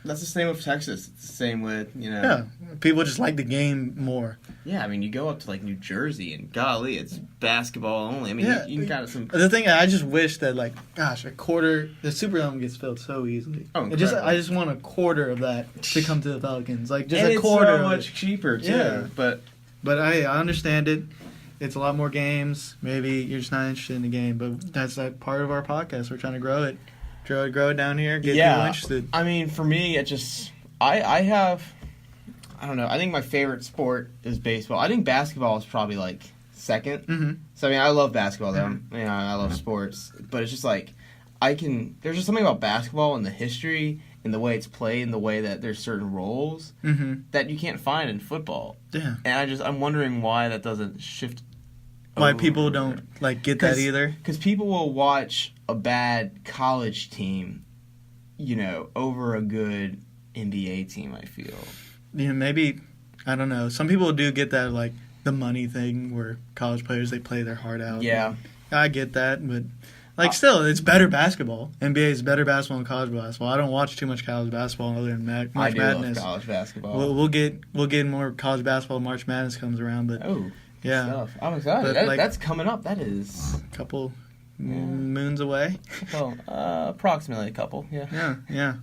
that's the same with Texas. It's the same with Yeah, people just like the game more. Yeah, I mean, you go up to New Jersey, and golly, it's basketball only. I mean, you can kind of some. The thing, I just wish that a quarter, the Superdome gets filled so easily. Oh, I just want a quarter of that to come to the Pelicans, just and a quarter. It's so much cheaper too. Yeah, but I understand it. It's a lot more games. Maybe you're just not interested in the game, but that's part of our podcast. We're trying to grow it. Grow it down here, get people interested. I mean, for me, it just... I don't know. I think my favorite sport is baseball. I think basketball is probably, second. Mm-hmm. So, I mean, I love basketball, though. Mm-hmm. I love sports. But it's just, there's just something about basketball and the history and the way it's played and the way that there's certain roles that you can't find in football. Yeah. And I'm wondering why that doesn't shift why people don't get that either. Because people will watch a bad college team, over a good NBA team, I feel. Maybe, I don't know. Some people do get that, the money thing where college players, they play their heart out. Yeah. I get that, but, still, it's better basketball. NBA is better basketball than college basketball. I don't watch too much college basketball other than March Madness. I do love college basketball. We'll get more college basketball when March Madness comes around, but... Oh. Yeah, stuff. I'm excited. That's coming up. That is a couple moons away. Approximately a couple. Yeah. Yeah.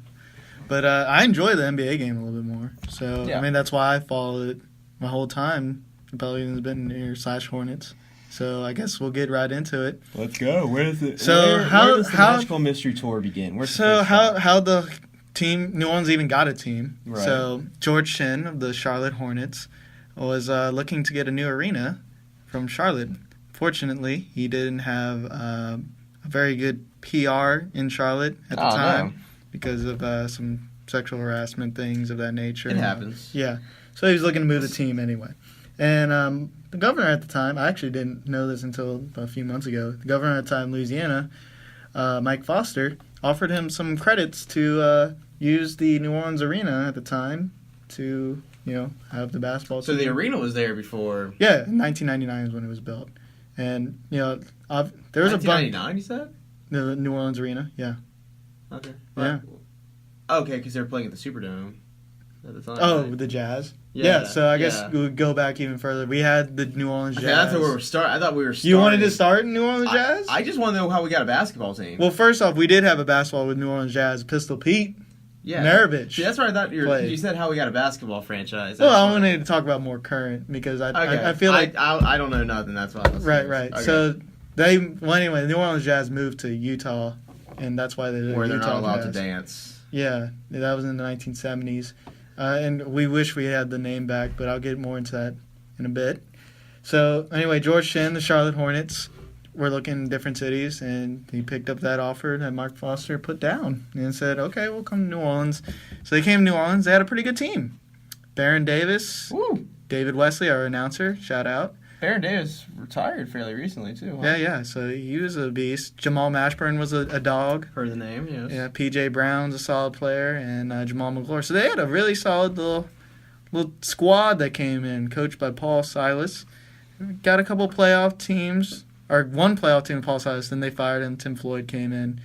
But I enjoy the NBA game a little bit more. So I mean, that's why I followed it my whole time. The Pelicans have been near /Hornets. So I guess we'll get right into it. Let's go. Where is it? So where does the magical mystery tour begin? How the team New Orleans even got a team? Right. So George Shinn of the Charlotte Hornets was looking to get a new arena from Charlotte. Fortunately, he didn't have a very good PR in Charlotte at the time because of some sexual harassment things of that nature. It happens. Yeah. So he was looking to move the team anyway. And the governor at the time, I actually didn't know this until a few months ago, the governor at the time, Louisiana, Mike Foster, offered him some credits to use the New Orleans arena at the time to... have the basketball team. So the arena was there before... Yeah, 1999 is when it was built. And, there was 1999, you said? The New Orleans arena, yeah. Okay. Yeah. Okay, because they were playing at the Superdome at the time. Oh, right? the Jazz. Yeah, so I guess we would go back even further. We had the New Orleans Jazz. Okay, that's where we were starting. I thought we were starting. You wanted to start in New Orleans Jazz? I just want to know how we got a basketball team. Well, first off, we did have a basketball with New Orleans Jazz. Pistol Pete. Yeah. Maravich. See, that's where I thought you said how we got a basketball franchise. Well, I wanted to talk about more current because I feel like I don't know nothing. That's why I was right. Okay. So anyway, the New Orleans Jazz moved to Utah, and that's why they're where they're Utah not allowed Jazz. to dance. Yeah, that was in the 1970s, and we wish we had the name back, but I'll get more into that in a bit. So anyway, George Shinn, the Charlotte Hornets, were looking in different cities, and he picked up that offer that Mark Foster put down and said, okay, we'll come to New Orleans. So they came to New Orleans. They had a pretty good team. Baron Davis, Woo. David Wesley, our announcer, shout out. Baron Davis retired fairly recently, too. Huh? Yeah, so he was a beast. Jamal Mashburn was a dog. Heard the name, yes. Yeah, P.J. Brown's a solid player, and Jamal McClure. So they had a really solid little squad that came in, coached by Paul Silas. Got a couple playoff teams, or one playoff team, Paul Silas. Then they fired him. Tim Floyd came in.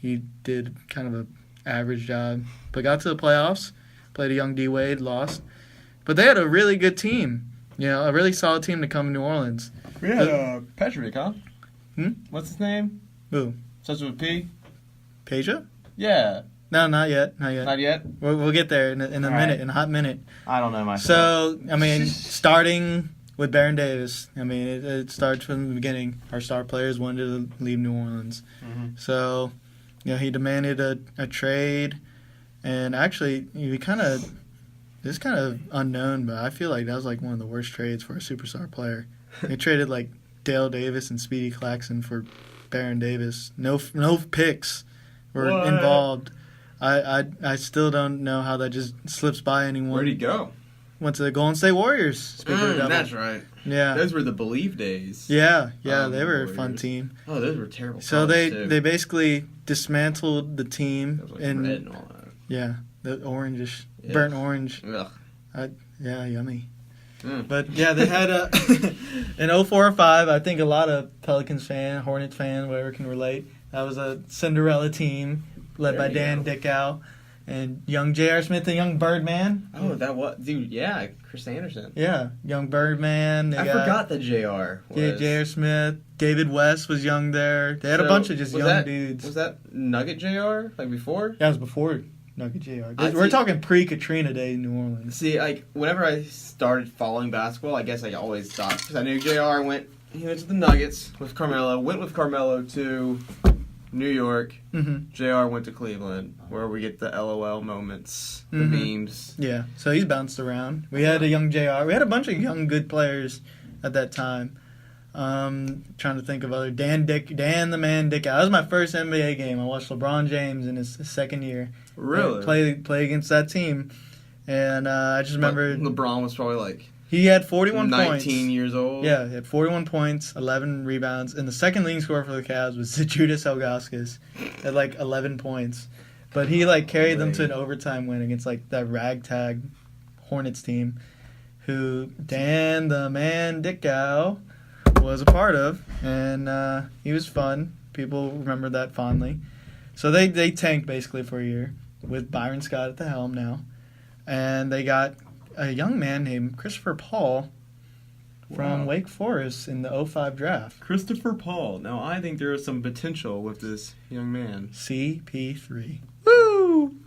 He did kind of an average job, but got to the playoffs. Played a young D Wade, lost, but they had a really good team. You know, a really solid team to come to New Orleans. We had Petrovic, huh? What's his name? Who? Starts with a P. Peja? Yeah. No, not yet. Not yet? We'll get there in a minute, right. in a hot minute. I don't know myself. So, I mean, starting with Baron Davis, I mean, it starts from the beginning. Our star players wanted to leave New Orleans. Mm-hmm. So, you know, he demanded a trade. And actually, it's kind of unknown, but I feel like that was like one of the worst trades for a superstar player. They traded like Dale Davis and Speedy Claxton for Baron Davis. No picks were involved. I still don't know how that just slips by anyone. Where'd he go? Went to the Golden State Warriors. Speaking of the devil. That's right. Yeah. Those were the Believe days. Yeah, they were a fun team. Oh, those were terrible. So they basically dismantled the team. It was like red and all that. Yeah, the orangish, burnt orange. Ugh. Yeah, yummy. Mm. But yeah, they had in 04 or 05. I think a lot of Pelicans fan, Hornets fan, whatever can relate. That was a Cinderella team led by Dan Dickow and young J.R. Smith and young Birdman. Oh, that was dude. Yeah, Chris Anderson. Yeah, young Birdman. I forgot that J.R. was. Yeah, J.R. Smith. David West was young there. They had a bunch of just young dudes. Was that Nugget J.R. like before? That was before Nugget J.R. We're talking pre-Katrina day in New Orleans. See, like, whenever I started following basketball, I guess I always thought, because I knew J.R. went to the Nuggets with Carmelo, went with Carmelo to New York. Mm-hmm. J.R. went to Cleveland, where we get the LOL moments, the memes. Yeah, so he's bounced around. We had a young J.R. We had a bunch of young, good players at that time. Trying to think of other Dan the Man Dickow. That was my first NBA game. I watched LeBron James in his second year. Really? Play against that team, and I just remember LeBron was probably like he had 41 19 points. 19 years old. Yeah, he had 41 points, 11 rebounds, and the second leading scorer for the Cavs was Judas Ilgauskas at like 11 points. But he like carried them to an overtime win against like that ragtag Hornets team, who Dan the Man Dickow was a part of, and he was fun. People remember that fondly. So they tanked basically for a year with Byron Scott at the helm now, and they got a young man named Christopher Paul from Wake Forest in the 05 draft. Christopher Paul. Now I think there is some potential with this young man. CP3. Woo!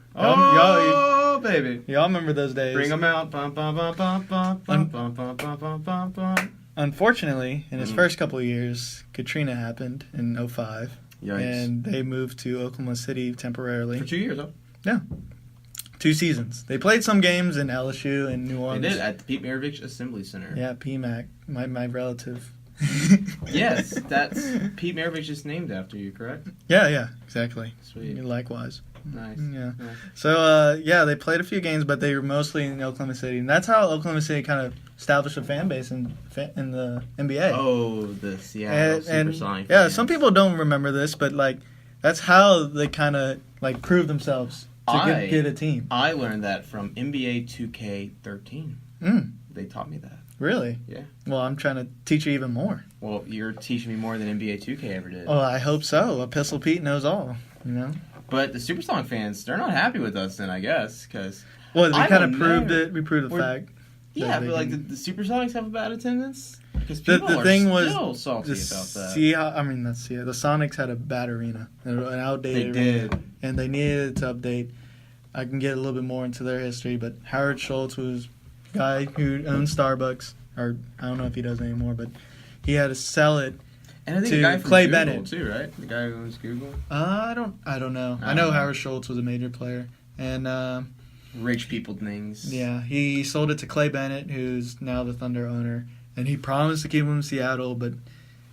Baby. Y'all remember those days. Bring them out. Bum, bum, bum, bum, bum, bum, bum, bum, bum, bum, bum, bum. Unfortunately, in his first couple of years, Katrina happened in 05. Yikes. And they moved to Oklahoma City temporarily. For 2 years, huh? Yeah. 2 seasons. They played some games in LSU and New Orleans. They did, at the Pete Maravich Assembly Center. Yeah, PMAC, my relative. Yes, that's Pete Maravich is named after you, correct? Yeah, exactly. Sweet. Likewise. Nice. Yeah. Nice. So, they played a few games, but they were mostly in Oklahoma City. And that's how Oklahoma City kind of established a fan base in the NBA. Oh, the Seattle Supersonic. Yeah, some people don't remember this, but, like, that's how they kind of, like, prove themselves to get a team. I learned that from NBA 2K13. They taught me that. Really? Yeah. Well, I'm trying to teach you even more. Well, you're teaching me more than NBA 2K ever did. Oh, I hope so. Pistol Pete knows all, you know? But the Supersonic fans, they're not happy with us then, I guess, because... Well, we kind of proved it. We proved the fact. Yeah, but like, the Supersonics have a bad attendance? Because people the thing was still salty about that. The Sonics had a bad arena, an outdated arena. Did. And they needed to update. I can get a little bit more into their history, but Howard Schultz was a guy who owned Starbucks, or I don't know if he does anymore, but he had to sell it. And I think to the guy from Clay Google Bennett too, right? The guy who owns Google. I don't know. I know Howard Schultz was a major player, and rich people things. Yeah, he sold it to Clay Bennett, who's now the Thunder owner, and he promised to keep him in Seattle, but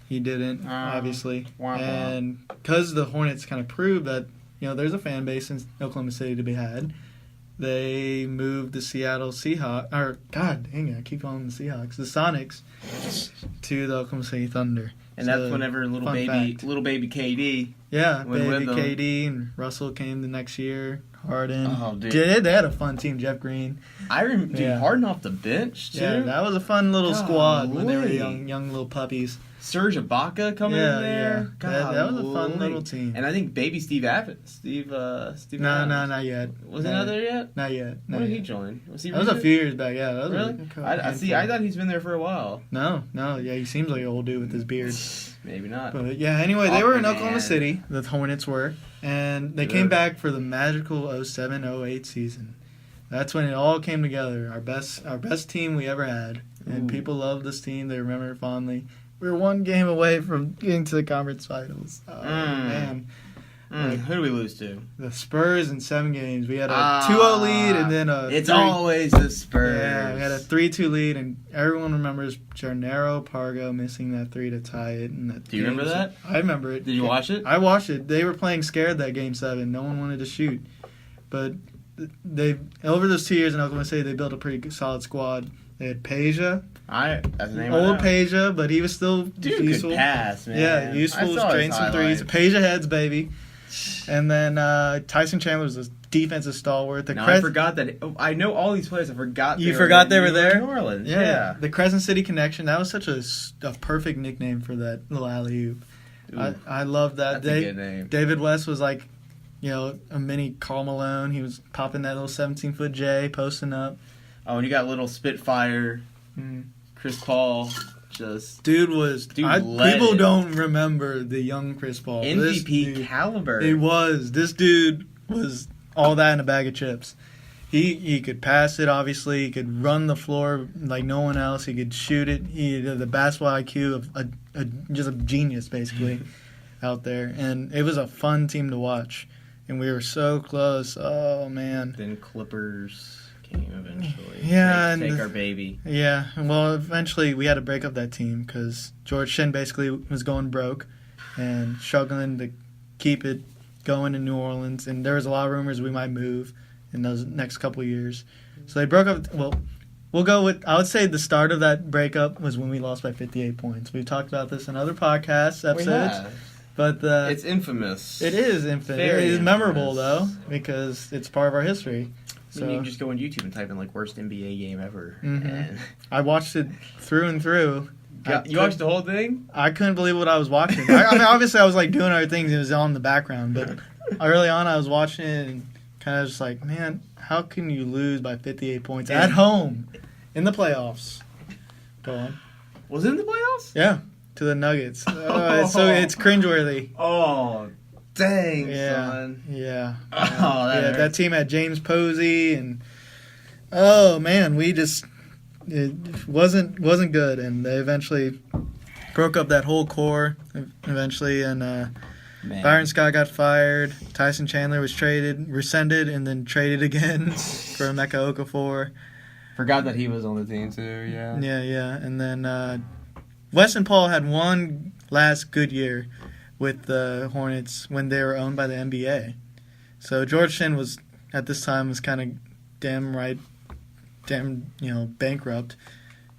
he didn't, obviously. And because the Hornets kind of proved that there's a fan base in Oklahoma City to be had, they moved the Seattle Seahawks, or God dang it, I keep calling them the Seahawks, the Sonics, to the Oklahoma City Thunder. And that's whenever little baby KD. Yeah, baby KD and Russell came the next year. Harden. Oh, dude. They had a fun team. Jeff Green. Harden off the bench too. Yeah, that was a fun little squad when they were young little puppies. Serge Ibaka coming in there. Yeah. That was a fun little team. And I think baby Steve Evans. No, not yet. Was he not there yet? Not yet. When did he join? Was he? That was a few years back. Yeah, that was really. I thought he's been there for a while. No. Yeah, he seems like an old dude with his beard. Maybe not. But yeah, anyway, they were in Oklahoma City. The Hornets were, and they came back for the magical 07-08 season. That's when it all came together. Our best team we ever had, and people loved this team. They remember it fondly. We were one game away from getting to the conference finals. Oh, man. Who do we lose to? The Spurs in 7 games. We had a 2-0 lead and then a... It's always the Spurs. Yeah, we had a 3-2 lead, and everyone remembers Gennaro Pargo missing that 3 to tie it. Do you remember that? I remember it. Did you watch it? I watched it. They were playing scared that Game 7. No one wanted to shoot. But over those 2 years in Oklahoma City, they built a pretty solid squad. They had Peja. That's the name old Peja, but he was still useful. Could pass, man. Yeah, useful, straight some threes. Peja heads, baby. And then Tyson Chandler was a defensive stalwart. I forgot that. I know all these players. I forgot. You forgot they were there? New Orleans. Yeah. The Crescent City Connection. That was such a perfect nickname for that little alley-oop. I love that. That's a good name. David West was like, a mini Karl Malone. He was popping that little 17-foot J, posting up. Oh, and you got little Spitfire, Chris Paul. People don't remember the young Chris Paul. MVP caliber. He was. This dude was all that in a bag of chips. He could pass it, obviously. He could run the floor like no one else. He could shoot it. He had the basketball IQ of just a genius, basically, out there. And it was a fun team to watch. And we were so close. Oh, man. Then Clippers came eventually. Yeah. Take our baby. Yeah. Well, eventually we had to break up that team because George Shin basically was going broke and struggling to keep it going in New Orleans. And there was a lot of rumors we might move in those next couple of years. So they broke up. Well, we'll go with, I would say the start of that breakup was when we lost by 58 points. We've talked about this in other podcasts, episodes. We have. But it's infamous. It is infamous. It is memorable, though, because it's part of our history. So you can just go on YouTube and type in, worst NBA game ever. Mm-hmm. And I watched it through and through. You watched the whole thing? I couldn't believe what I was watching. I mean, obviously, I was, doing other things. It was on in the background. But early on, I was watching it and kind of just man, how can you lose by 58 points at home in the playoffs? Go on. Was it in the playoffs? Yeah. To the Nuggets. It's cringeworthy. Oh, dang, son. Yeah. That team had James Posey and oh man, it wasn't good, and they eventually broke up that whole core eventually, and Byron Scott got fired. Tyson Chandler was rescinded, and then traded again for Emeka Okafor. Forgot that he was on the team too. Yeah. Yeah, and then. Wes and Paul had one last good year with the Hornets when they were owned by the NBA. So George Shin was, at this time, was kind of bankrupt.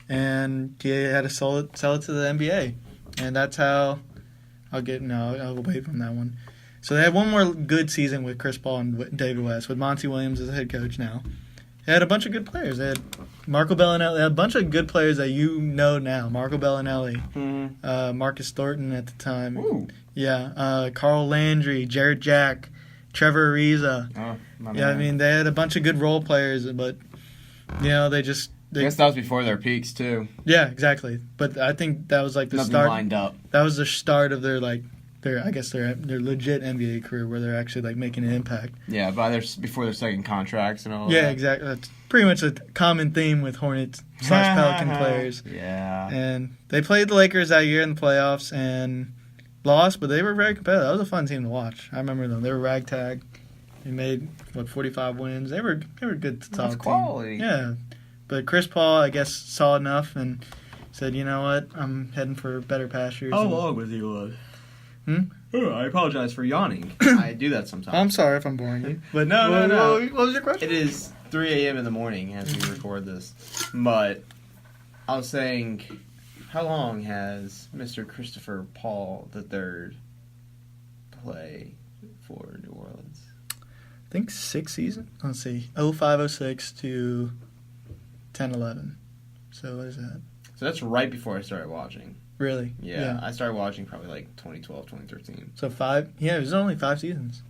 And he had to sell it to the NBA. And that's how I'll away from that one. So they had one more good season with Chris Paul and David West, with Monty Williams as the head coach now. They had a bunch of good players. They had Marco Bellinelli. They had a bunch of good players that you know now. Marco Bellinelli, Marcus Thornton at the time. Ooh. Yeah, Carl Landry, Jarrett Jack, Trevor Ariza. Oh, my Yeah, man. I mean, they had a bunch of good role players, but, they just... I guess that was before their peaks, too. Yeah, exactly. But I think that was like the Nothing start. lined up. That was the start of their legit NBA career where they're actually like making an impact. Yeah, before their second contracts and all Yeah, that. exactly. That's pretty much a common theme with Hornets / Pelican players. Yeah. And they played the Lakers that year in the playoffs and lost, but they were very competitive. That was a fun team to watch. I remember them. They were ragtag. They made 45 wins. They were good to talk. That's quality. Yeah. But Chris Paul, I guess, saw enough and said, you know what, I'm heading for better pastures. How long was he on? Oh, I apologize for yawning. I do that sometimes. I'm sorry if I'm boring you. But no. What was your question? It is 3 a.m. in the morning as we record this. But I was saying, how long has Mr. Christopher Paul III play for New Orleans? I think 6 seasons. Let's see. 05-06 to 10-11. So what is that? So that's right before I started watching. Really? Yeah, I started watching probably like 2012, 2013. So 5? Yeah, it was only 5 seasons.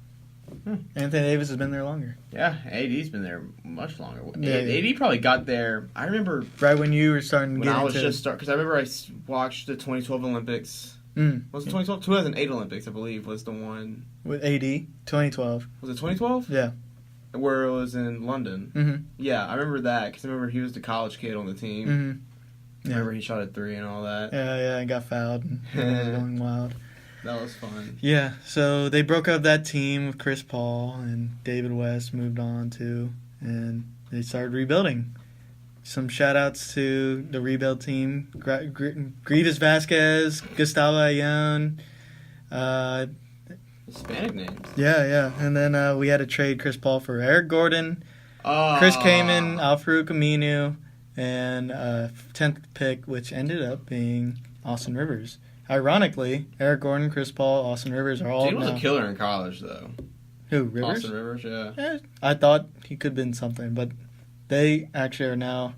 Anthony Davis has been there longer. Yeah, AD's been there much longer. Yeah, AD probably got there, I remember... Right when you were starting to When get I was into... just starting... Because I remember I watched the 2012 Olympics. Was it 2012? 2008 Olympics, I believe, was the one... With AD? 2012. Was it 2012? Yeah. Where it was in London. Mm-hmm. Yeah, I remember that, because I remember he was the college kid on the team. Mm-hmm. I remember he shot a 3 and all that. Yeah, and got fouled and was going wild. That was fun. Yeah, so they broke up that team with Chris Paul and David West moved on too, and they started rebuilding. Some shout-outs to the rebuild team, Grievous Vasquez, Gustavo Ayón. Hispanic names. Yeah, and then we had to trade Chris Paul for Eric Gordon, Oh. Chris Kaman, Al-Farouq Aminu, and 10th pick, which ended up being Austin Rivers. Ironically, Eric Gordon, Chris Paul, Austin Rivers are all He was now. a killer in college, though. Who, Rivers? Austin Rivers, yeah. Yeah, I thought he could have been something, but they actually are now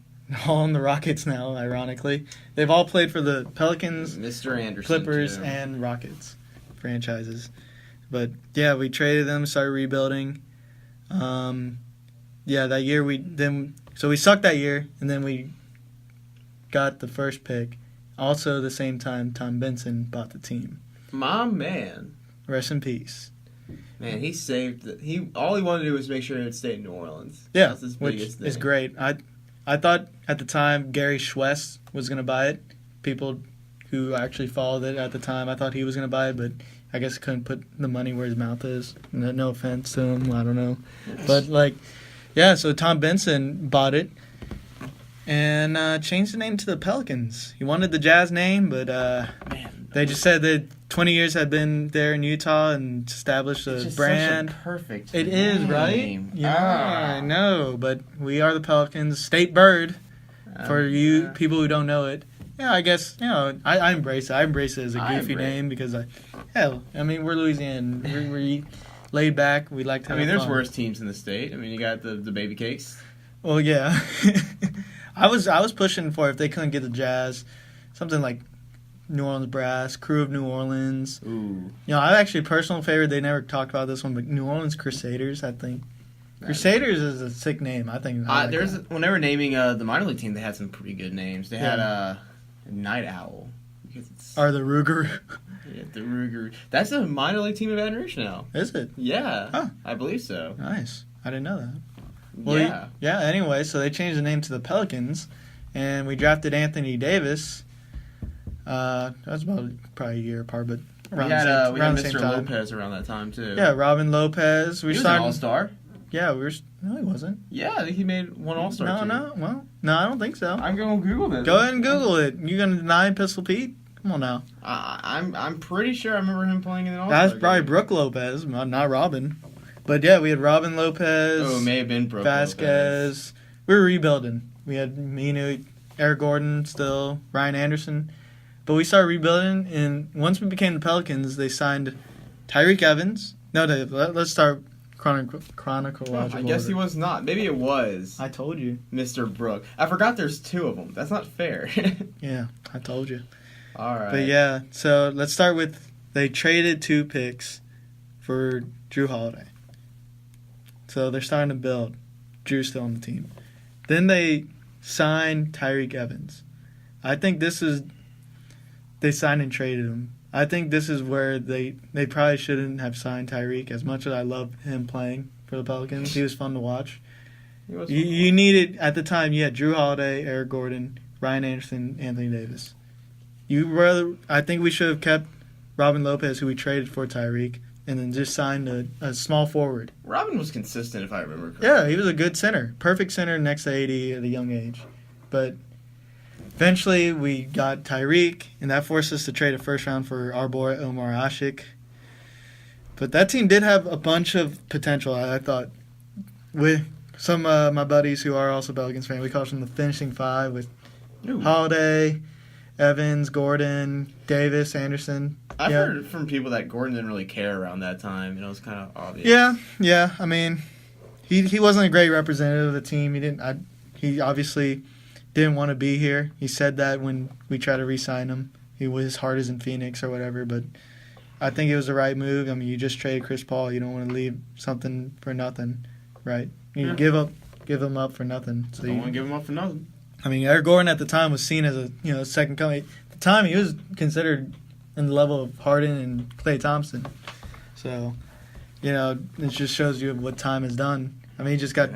all on the Rockets now, ironically. They've all played for the Pelicans, Mr. Anderson, Clippers, too. and Rockets franchises. But, yeah, we traded them, started rebuilding. That year so we sucked that year, and then we got the first pick. Also, the same time, Tom Benson bought the team. My man. Rest in peace. Man, he saved it. All he wanted to do was make sure it stayed in New Orleans. Yeah, That's his which biggest thing. is great. I thought at the time Gary Schwest was going to buy it. People who actually followed it at the time, I thought he was going to buy it, but I guess he couldn't put the money where his mouth is. No offense to him, I don't know. But, so Tom Benson bought it and changed the name to the Pelicans. He wanted the Jazz name, but they just said that 20 years had been there in Utah and established a brand. Such a perfect It name. is, right? Yeah, I know, but we are the Pelicans. State bird, for you people who don't know it. Yeah, I guess, I embrace it. I embrace it as a goofy name because, we're Louisiana. We're laid back. We like to have there's fun. worse teams in the state. You got the Baby Cakes. Well, yeah. I was pushing for if they couldn't get the Jazz, something like New Orleans Brass, Crew of New Orleans. Ooh. I actually personal favorite. They never talked about this one, but New Orleans Crusaders. I think Crusaders is a sick name. I think. When they were naming the minor league team, they had some pretty good names. They had Night Owl. Or the Rougarou. Yeah, the Rougarou. That's a minor league team of Baton Rouge now. Is it? Yeah. Huh. I believe so. Nice. I didn't know that. Well, yeah. Anyway, so they changed the name to the Pelicans, and we drafted Anthony Davis. That was about probably a year apart, but around we had the same Mr. time. Lopez around that time too. Yeah, Robin Lopez. He was an all-star. Yeah, no, he wasn't. Yeah, I think he made one all-star team. No, I don't think so. I'm going to Google this. Go ahead and Google it. You gonna deny Pistol Pete? Come on now. I'm pretty sure I remember him playing in an all-star That's game. probably Brooke Lopez, not Robin. But yeah, we had Robin Lopez. Oh, it may have been Brooke Vasquez. Lopez. We were rebuilding. We had Minu, Eric Gordon still, Ryan Anderson. But we started rebuilding, and once we became the Pelicans, they signed Tyreek Evans. No, let's start chronological I guess he was not. Maybe it was I told you. Mr. Brooke. I forgot there's two of them. That's not fair. Yeah, I told you. All right. But yeah, so let's start with they traded 2 picks for Drew Holiday. So they're starting to build. Drew's still on the team. Then they signed Tyreek Evans. I think this is... They signed and traded him. I think this is where they probably shouldn't have signed Tyreek. As much as I love him playing for the Pelicans, he was fun to watch. You needed, at the time, you had Drew Holiday, Eric Gordon, Ryan Anderson, Anthony Davis. I think we should have kept Robin Lopez, who we traded for Tyreek, and then just signed a small forward. Robin was consistent, if I remember correctly. Yeah, he was a good center. Perfect center next to 80 at a young age. But eventually we got Tyreek, and that forced us to trade a first round for our boy Omar Ashik. But that team did have a bunch of potential, I thought. With some of my buddies who are also Pelicans fans, we call them the finishing five with Holiday, Evans, Gordon, Davis, Anderson. I've heard from people that Gordon didn't really care around that time. It was kind of obvious. Yeah. I mean, he wasn't a great representative of the team. He obviously didn't want to be here. He said that when we tried to re-sign him. His heart is in Phoenix or whatever. But I think it was the right move. I mean, you just traded Chris Paul. You don't want to leave something for nothing, right? You give him up for nothing. So don't want to give him up for nothing. I mean, Eric Gordon at the time was seen as a second coming. At the time, he was considered in the level of Harden and Klay Thompson. So, it just shows you what time has done. I mean, he just got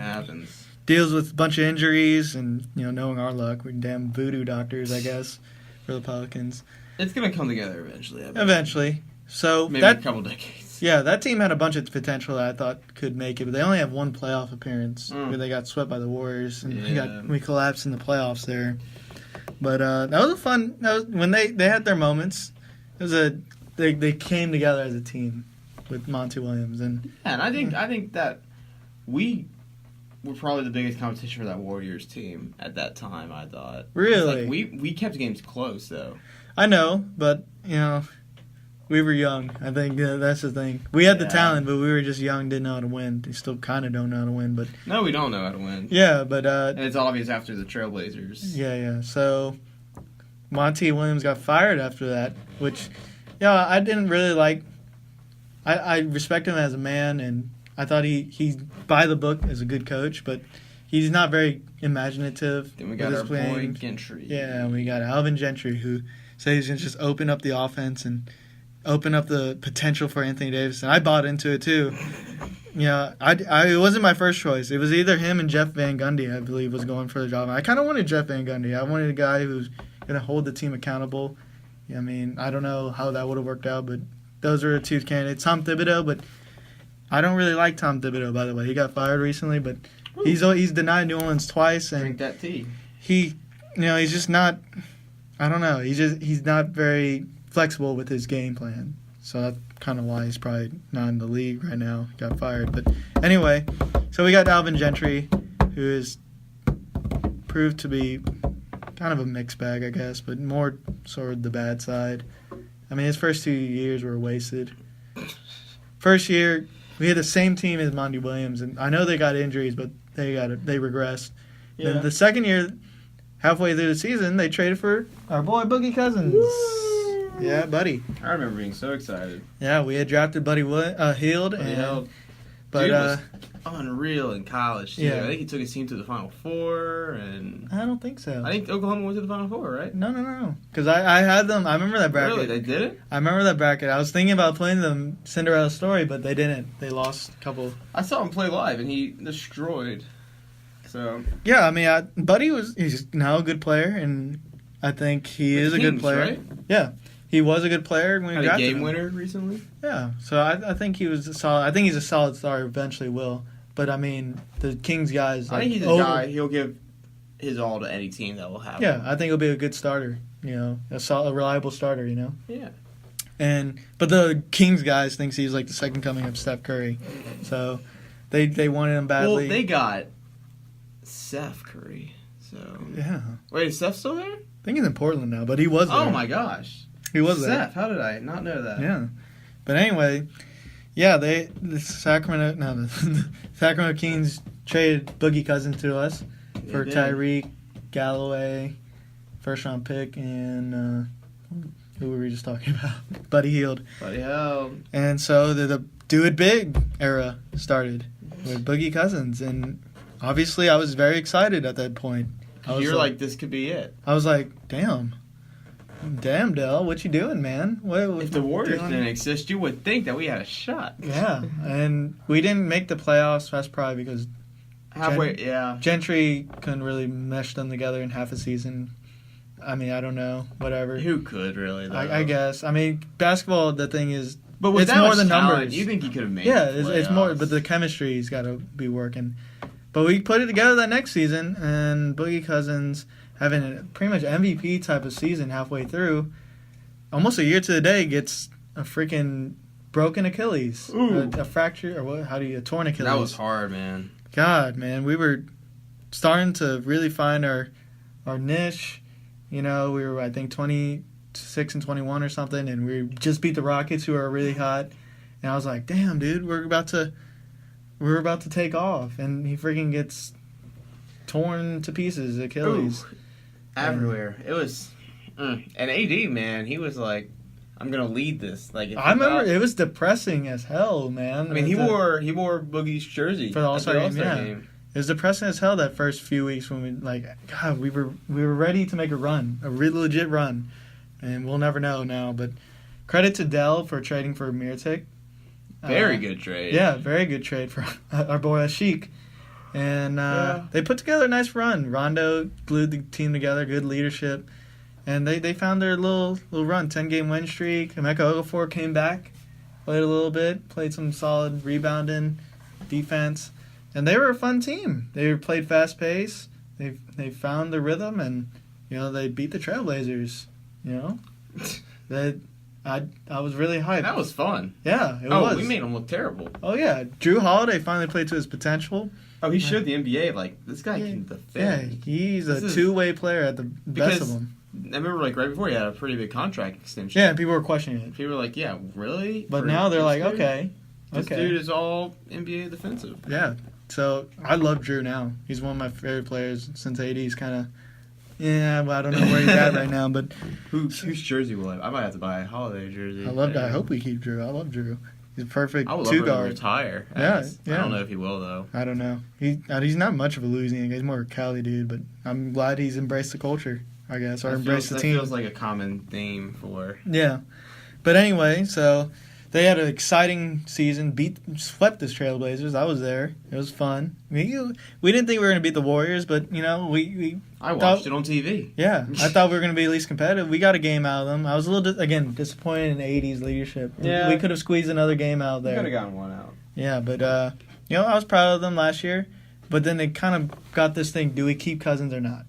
deals with a bunch of injuries, and knowing our luck, we're damn voodoo doctors, I guess, for the Pelicans. It's gonna come together eventually. Eventually, so maybe a couple decades. Yeah, that team had a bunch of potential that I thought could make it, but they only have one playoff appearance where they got swept by the Warriors, and we collapsed in the playoffs there. But that was a fun. When they had their moments. They came together as a team with Monty Williams and I think that we were probably the biggest competition for that Warriors team at that time. I thought really we kept games close though. I know, but we were young. I think that's the thing. We had the talent, but we were just young, didn't know how to win. We still kind of don't know how to win, but no, we don't know how to win. Yeah, but and it's obvious after the Trailblazers. Yeah. So Monty Williams got fired after that, which I didn't really like. I respect him as a man, and I thought he by the book is a good coach, but he's not very imaginative. Then we got our boy Gentry. Yeah, we got Alvin Gentry, who says he's going to just open up the offense and open up the potential for Anthony Davis, and I bought into it too. It wasn't my first choice. It was either him and Jeff Van Gundy, I believe, was going for the job. I kind of wanted Jeff Van Gundy. I wanted a guy who's going to hold the team accountable. I mean, I don't know how that would have worked out, but those are the two candidates. Tom Thibodeau, but I don't really like Tom Thibodeau, by the way. He got fired recently, but he's denied New Orleans twice. And drink that tea. He's just not, I don't know, he's not very flexible with his game plan. So that's kind of why he's probably not in the league right now. He got fired. But anyway, so we got Alvin Gentry, who is proved to be kind of a mixed bag, I guess, but more sort of the bad side. I mean, his first 2 years were wasted. First year, we had the same team as Monty Williams, and I know they got injuries, but they regressed. Yeah. Then the second year, halfway through the season, they traded for our boy Boogie Cousins. Woo! Yeah, Buddy. I remember being so excited. Yeah, we had drafted Buddy Hield. But dude was unreal in college, too. Yeah. I think he took his team to the Final Four. And I don't think so. I think Oklahoma went to the Final Four, right? No. Because I had them. I remember that bracket. Really? They did it? I remember that bracket. I was thinking about playing them Cinderella Story, but they didn't. They lost a couple. I saw him play live, and he destroyed. So yeah, I mean, he's now a good player, and I think he is a good player. Right? Yeah. He was a good player when we drafted him. Had a game winner recently? Yeah. So I think he was solid. I think he's a solid star, eventually will. But, I mean, the Kings guys... I think he's a guy, he'll give his all to any team that will have him. I think he'll be a good starter, a reliable starter, Yeah. But the Kings guys thinks he's like the second coming of Steph Curry. So they wanted him badly. Well, they got Steph Curry, so... Yeah. Wait, is Steph still there? I think he's in Portland now, but he was there. Oh, my gosh. He was there. Steph, how did I not know that? Yeah. But anyway... Yeah, the Sacramento Kings traded Boogie Cousins to us for Tyreek, Galloway, first round pick, and who were we just talking about? Buddy Hield. Buddy Hield. And so the Do It Big era started. with Boogie Cousins, and obviously I was very excited at that point. You're like, this could be it. I was like, damn, Dell, what you doing, man? What if the Warriors didn't exist, you would think that we had a shot. Yeah, and we didn't make the playoffs. That's probably because Gentry couldn't really mesh them together in half a season. I mean, I don't know, whatever. Who could really, though? I guess. I mean, basketball, the thing is, but with it's that more much than talent, numbers. You think he could have made it's more, but the chemistry's got to be working. But we put it together that next season, and Boogie Cousins having a pretty much MVP type of season halfway through, almost a year to the day, gets a freaking broken Achilles, a fracture, or what? A torn Achilles. That was hard, man. God, man, we were starting to really find our niche. You know, we were, I think, 26 and 21 or something, and we just beat the Rockets, who are really hot. And I was like, damn, dude, we're about to take off, and he freaking gets torn to pieces, Achilles. Everywhere. It was, and AD, man, he was like, I'm gonna lead this. Like, I remember it was depressing as hell, man. I mean, he wore Boogie's jersey for the All-Star game. Game. It was depressing as hell that first few weeks when we were ready to make a run, a really legit run, and we'll never know now. But credit to Dell for trading for Mirotic. Very good trade. Yeah, very good trade for our boy Ashik. And they put together a nice run. Rondo glued the team together, good leadership. And they found their little run, 10-game win streak. Emeka Okafor came back, played a little bit, played some solid rebounding, defense. And they were a fun team. They played fast pace. They found the rhythm, and they beat the Trailblazers. I was really hyped. That was fun. Yeah, it was. Oh, we made him look terrible. Oh yeah, Drew Holiday finally played to his potential. Oh, he showed the NBA like this guy can defend. Yeah, he's a two-way player at the best of them. I remember right before he had a pretty big contract extension. Yeah, people were questioning it. People were like, "Yeah, really?" But now they're like, "Okay, this dude is all NBA defensive." Yeah. So I love Drew now. He's one of my favorite players since AD's kind of. Yeah, well, I don't know where he's at right now, but whose jersey will I might have to buy a Holiday jersey. I hope we keep Drew. I love Drew. He's a perfect I would two love guard. To retire. Yeah. I don't know if he will though. I don't know. He's not much of a Louisiana guy. He's more a Cali dude, but I'm glad he's embraced the culture, I guess, or embraced the team. That feels like a common theme for. Yeah, but anyway, so they had an exciting season. Swept the Trailblazers. I was there. It was fun. I mean, we didn't think we were going to beat the Warriors, but I watched it on TV. Yeah, I thought we were going to be at least competitive. We got a game out of them. I was a little disappointed in AD's leadership. Yeah, we could have squeezed another game out there. We could have gotten one out. Yeah, but I was proud of them last year. But then they kind of got this thing: do we keep Cousins or not?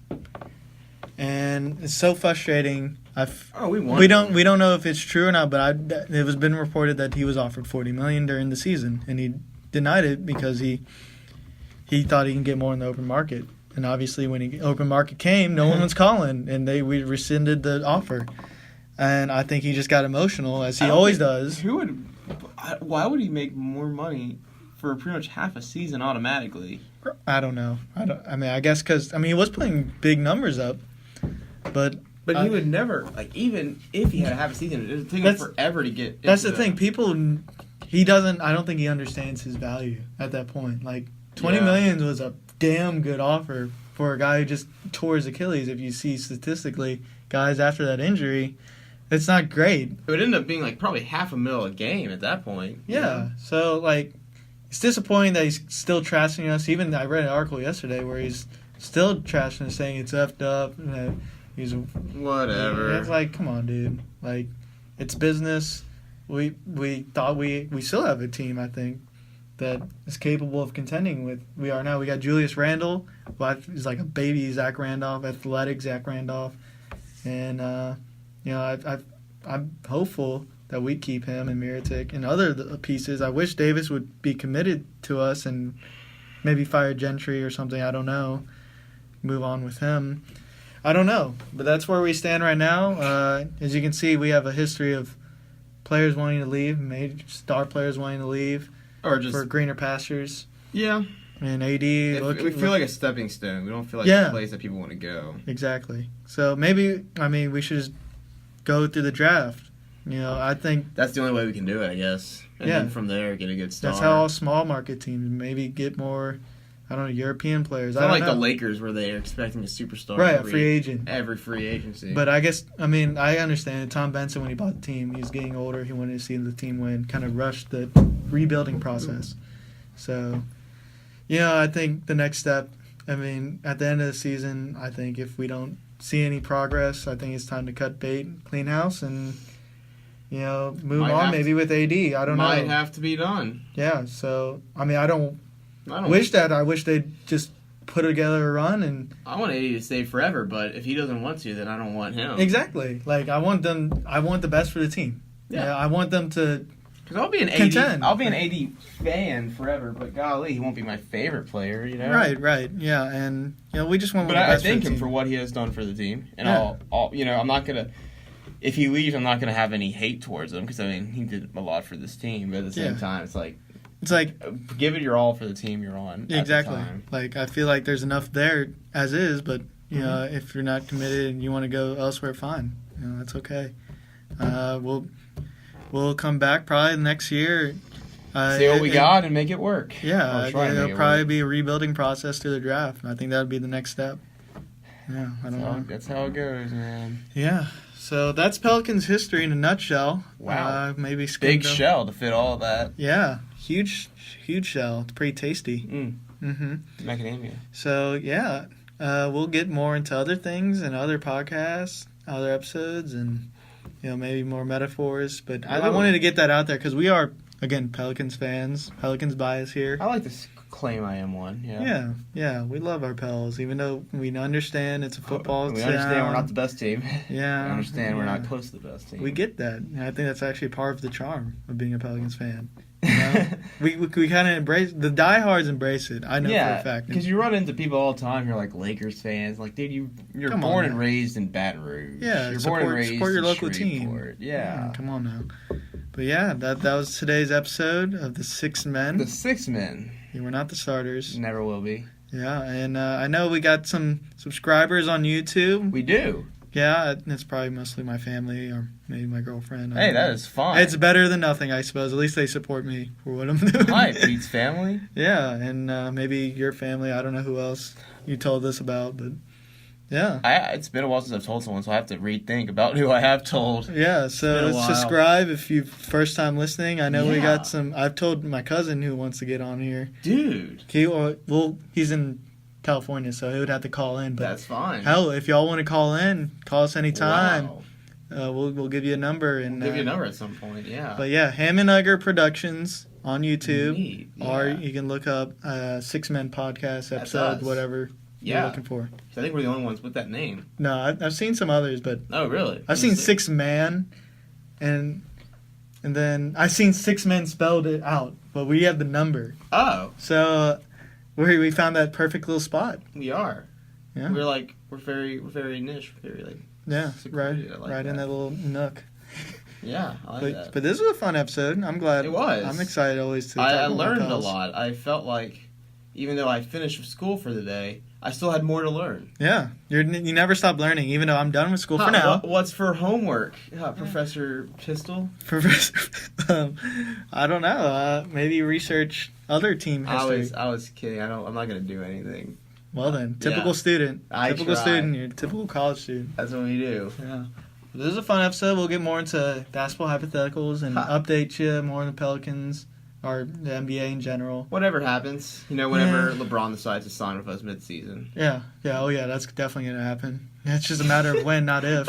And it's so frustrating. We won. We don't know if it's true or not, but it was been reported that he was offered $40 million during the season, and he denied it because he thought he can get more in the open market. And obviously, when the open market came, no one was calling, and we rescinded the offer. And I think he just got emotional, as he always does. Why would he make more money for pretty much half a season automatically? I don't know. I guess because he was putting big numbers up, but he would never, even if he had to have a season, it would take him forever to get. That's the thing. He doesn't. I don't think he understands his value at that point. Like $20 million was a damn good offer for a guy who just tore his Achilles. If you see statistically, guys after that injury, it's not great. It would end up being probably $500,000 a game at that point. Yeah. So it's disappointing that he's still trashing us. Even I read an article yesterday where he's still trashing us, saying it's effed up. He's whatever. It's come on, dude. It's business. We thought we still have a team, I think, that is capable of contending with. We are now. We got Julius Randle, who's like a baby Zach Randolph, athletic Zach Randolph, and I'm hopeful that we keep him and Mirotic and other pieces. I wish Davis would be committed to us and maybe fire Gentry or something. I don't know. Move on with him. I don't know, but that's where we stand right now. As you can see, we have a history of players wanting to leave, major star players wanting to leave, or just for greener pastures. Yeah, and AD. We feel like a stepping stone. We don't feel like a place that people want to go. Exactly. So maybe we should just go through the draft. I think that's the only way we can do it, I guess. And then from there, get a good start. That's how all small market teams maybe get more, I don't know, European players. It's not like the Lakers where they are expecting a superstar. Right, a free agent. Every free agency. But I guess, I understand. Tom Benson, when he bought the team, he was getting older. He wanted to see the team win, kind of rushed the rebuilding process. So, I think the next step, at the end of the season, I think if we don't see any progress, I think it's time to cut bait, clean house, and move on maybe with AD. I don't know. Might have to be done. Yeah, so, I don't wish that. I wish they'd just put together a run. And I want AD to stay forever, but if he doesn't want to, then I don't want him. Exactly. Like, I want the best for the team. Yeah, I want them to because I'll be an contend. I'll be an AD fan forever, but golly, he won't be my favorite player, Right, yeah, and we just want. But I thank him for what he has done for the team, and I'm not gonna. If he leaves, I'm not gonna have any hate towards him because he did a lot for this team. But at the same time, it's like give it your all for the team you're on. Exactly. At the time. Like I feel like there's enough there as is, but if you're not committed and you want to go elsewhere, fine. That's okay. We'll come back probably next year. See what we got and make it work. Yeah, it'll probably be a rebuilding process through the draft. I think that would be the next step. Yeah, I don't know. That's how it goes, man. Yeah. So that's Pelicans history in a nutshell. Wow. Maybe big shell to fit all of that. Yeah, huge shell. It's pretty tasty. Mm-hmm. Macadamia. So yeah, we'll get more into other things and other podcasts, other episodes, and maybe more metaphors. But I wanted to get that out there because we are, again, Pelicans fans. Pelicans bias here. I like to claim I am one. Yeah. We love our Pels, even though we understand it's a football town. We understand we're not the best team. Yeah. We understand we're not close to the best team. We get that. And I think that's actually part of the charm of being a Pelicans fan. we kind of embrace the diehards embrace it. I know for a fact because you run into people all the time who are like Lakers fans. Like, dude, you're born and raised in Baton Rouge. Yeah, you're born and raised support your local team. Yeah, come on now. But yeah, that was today's episode of the Six Men. The Six Men. You were not the starters. Never will be. Yeah, and I know we got some subscribers on YouTube. We do. Yeah, it's probably mostly my family or maybe my girlfriend. Hey, that is fine. It's better than nothing, I suppose. At least they support me for what I'm doing. Hi, Pete's family. Yeah, and maybe your family. I don't know who else you told this about, but yeah. It's been a while since I've told someone, so I have to rethink about who I have told. Yeah, so subscribe if you first time listening. I know we got some. I've told my cousin who wants to get on here. Dude. He's in California, so he would have to call in. But that's fine. Hell, if y'all want to call in, call us anytime. Wow. We'll give you a number and we'll give you a number at some point. Yeah. But yeah, Ham and Ugger Productions on YouTube, yeah. or you can look up Six Men Podcast episode, whatever you're looking for. I think we're the only ones with that name. No, I've seen some others, but really? I've seen Six Man, and then I've seen Six Men spelled it out, but we have the number. Oh. So. We found that perfect little spot. We are. Yeah. We're very niche. Very right in that little nook. Yeah, I like that. But this was a fun episode. I'm glad. It was. I'm excited always to. I learned a lot. I felt like even though I finished school for the day, I still had more to learn. Yeah, you never stop learning. Even though I'm done with school for now. What's for homework, Professor Pistol? Professor, I don't know. Maybe research other team history. I was kidding. I'm not gonna do anything. Well then, typical student. Student. You're a typical college student. That's what we do. Yeah. This is a fun episode. We'll get more into basketball hypotheticals and update you more on the Pelicans. Or the NBA in general. Whatever happens. Whenever LeBron decides to sign with us mid-season. Yeah. Oh, yeah, that's definitely going to happen. It's just a matter of when, not if.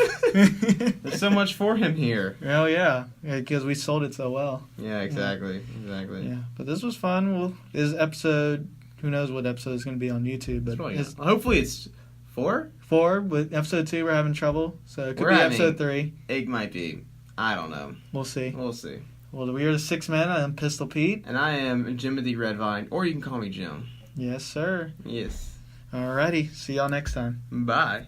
There's so much for him here. Oh, yeah. Because we sold it so well. Yeah, exactly. Yeah. But this was fun. This episode, who knows what episode is going to be on YouTube. But hopefully it's 4? 4. With episode 2, we're having trouble. So it could be episode 3. It might be. I don't know. We'll see. Well, we are the Six Men. I'm Pistol Pete. And I am Jimothy Redvine, or you can call me Jim. Yes, sir. Yes. Alrighty. See y'all next time. Bye.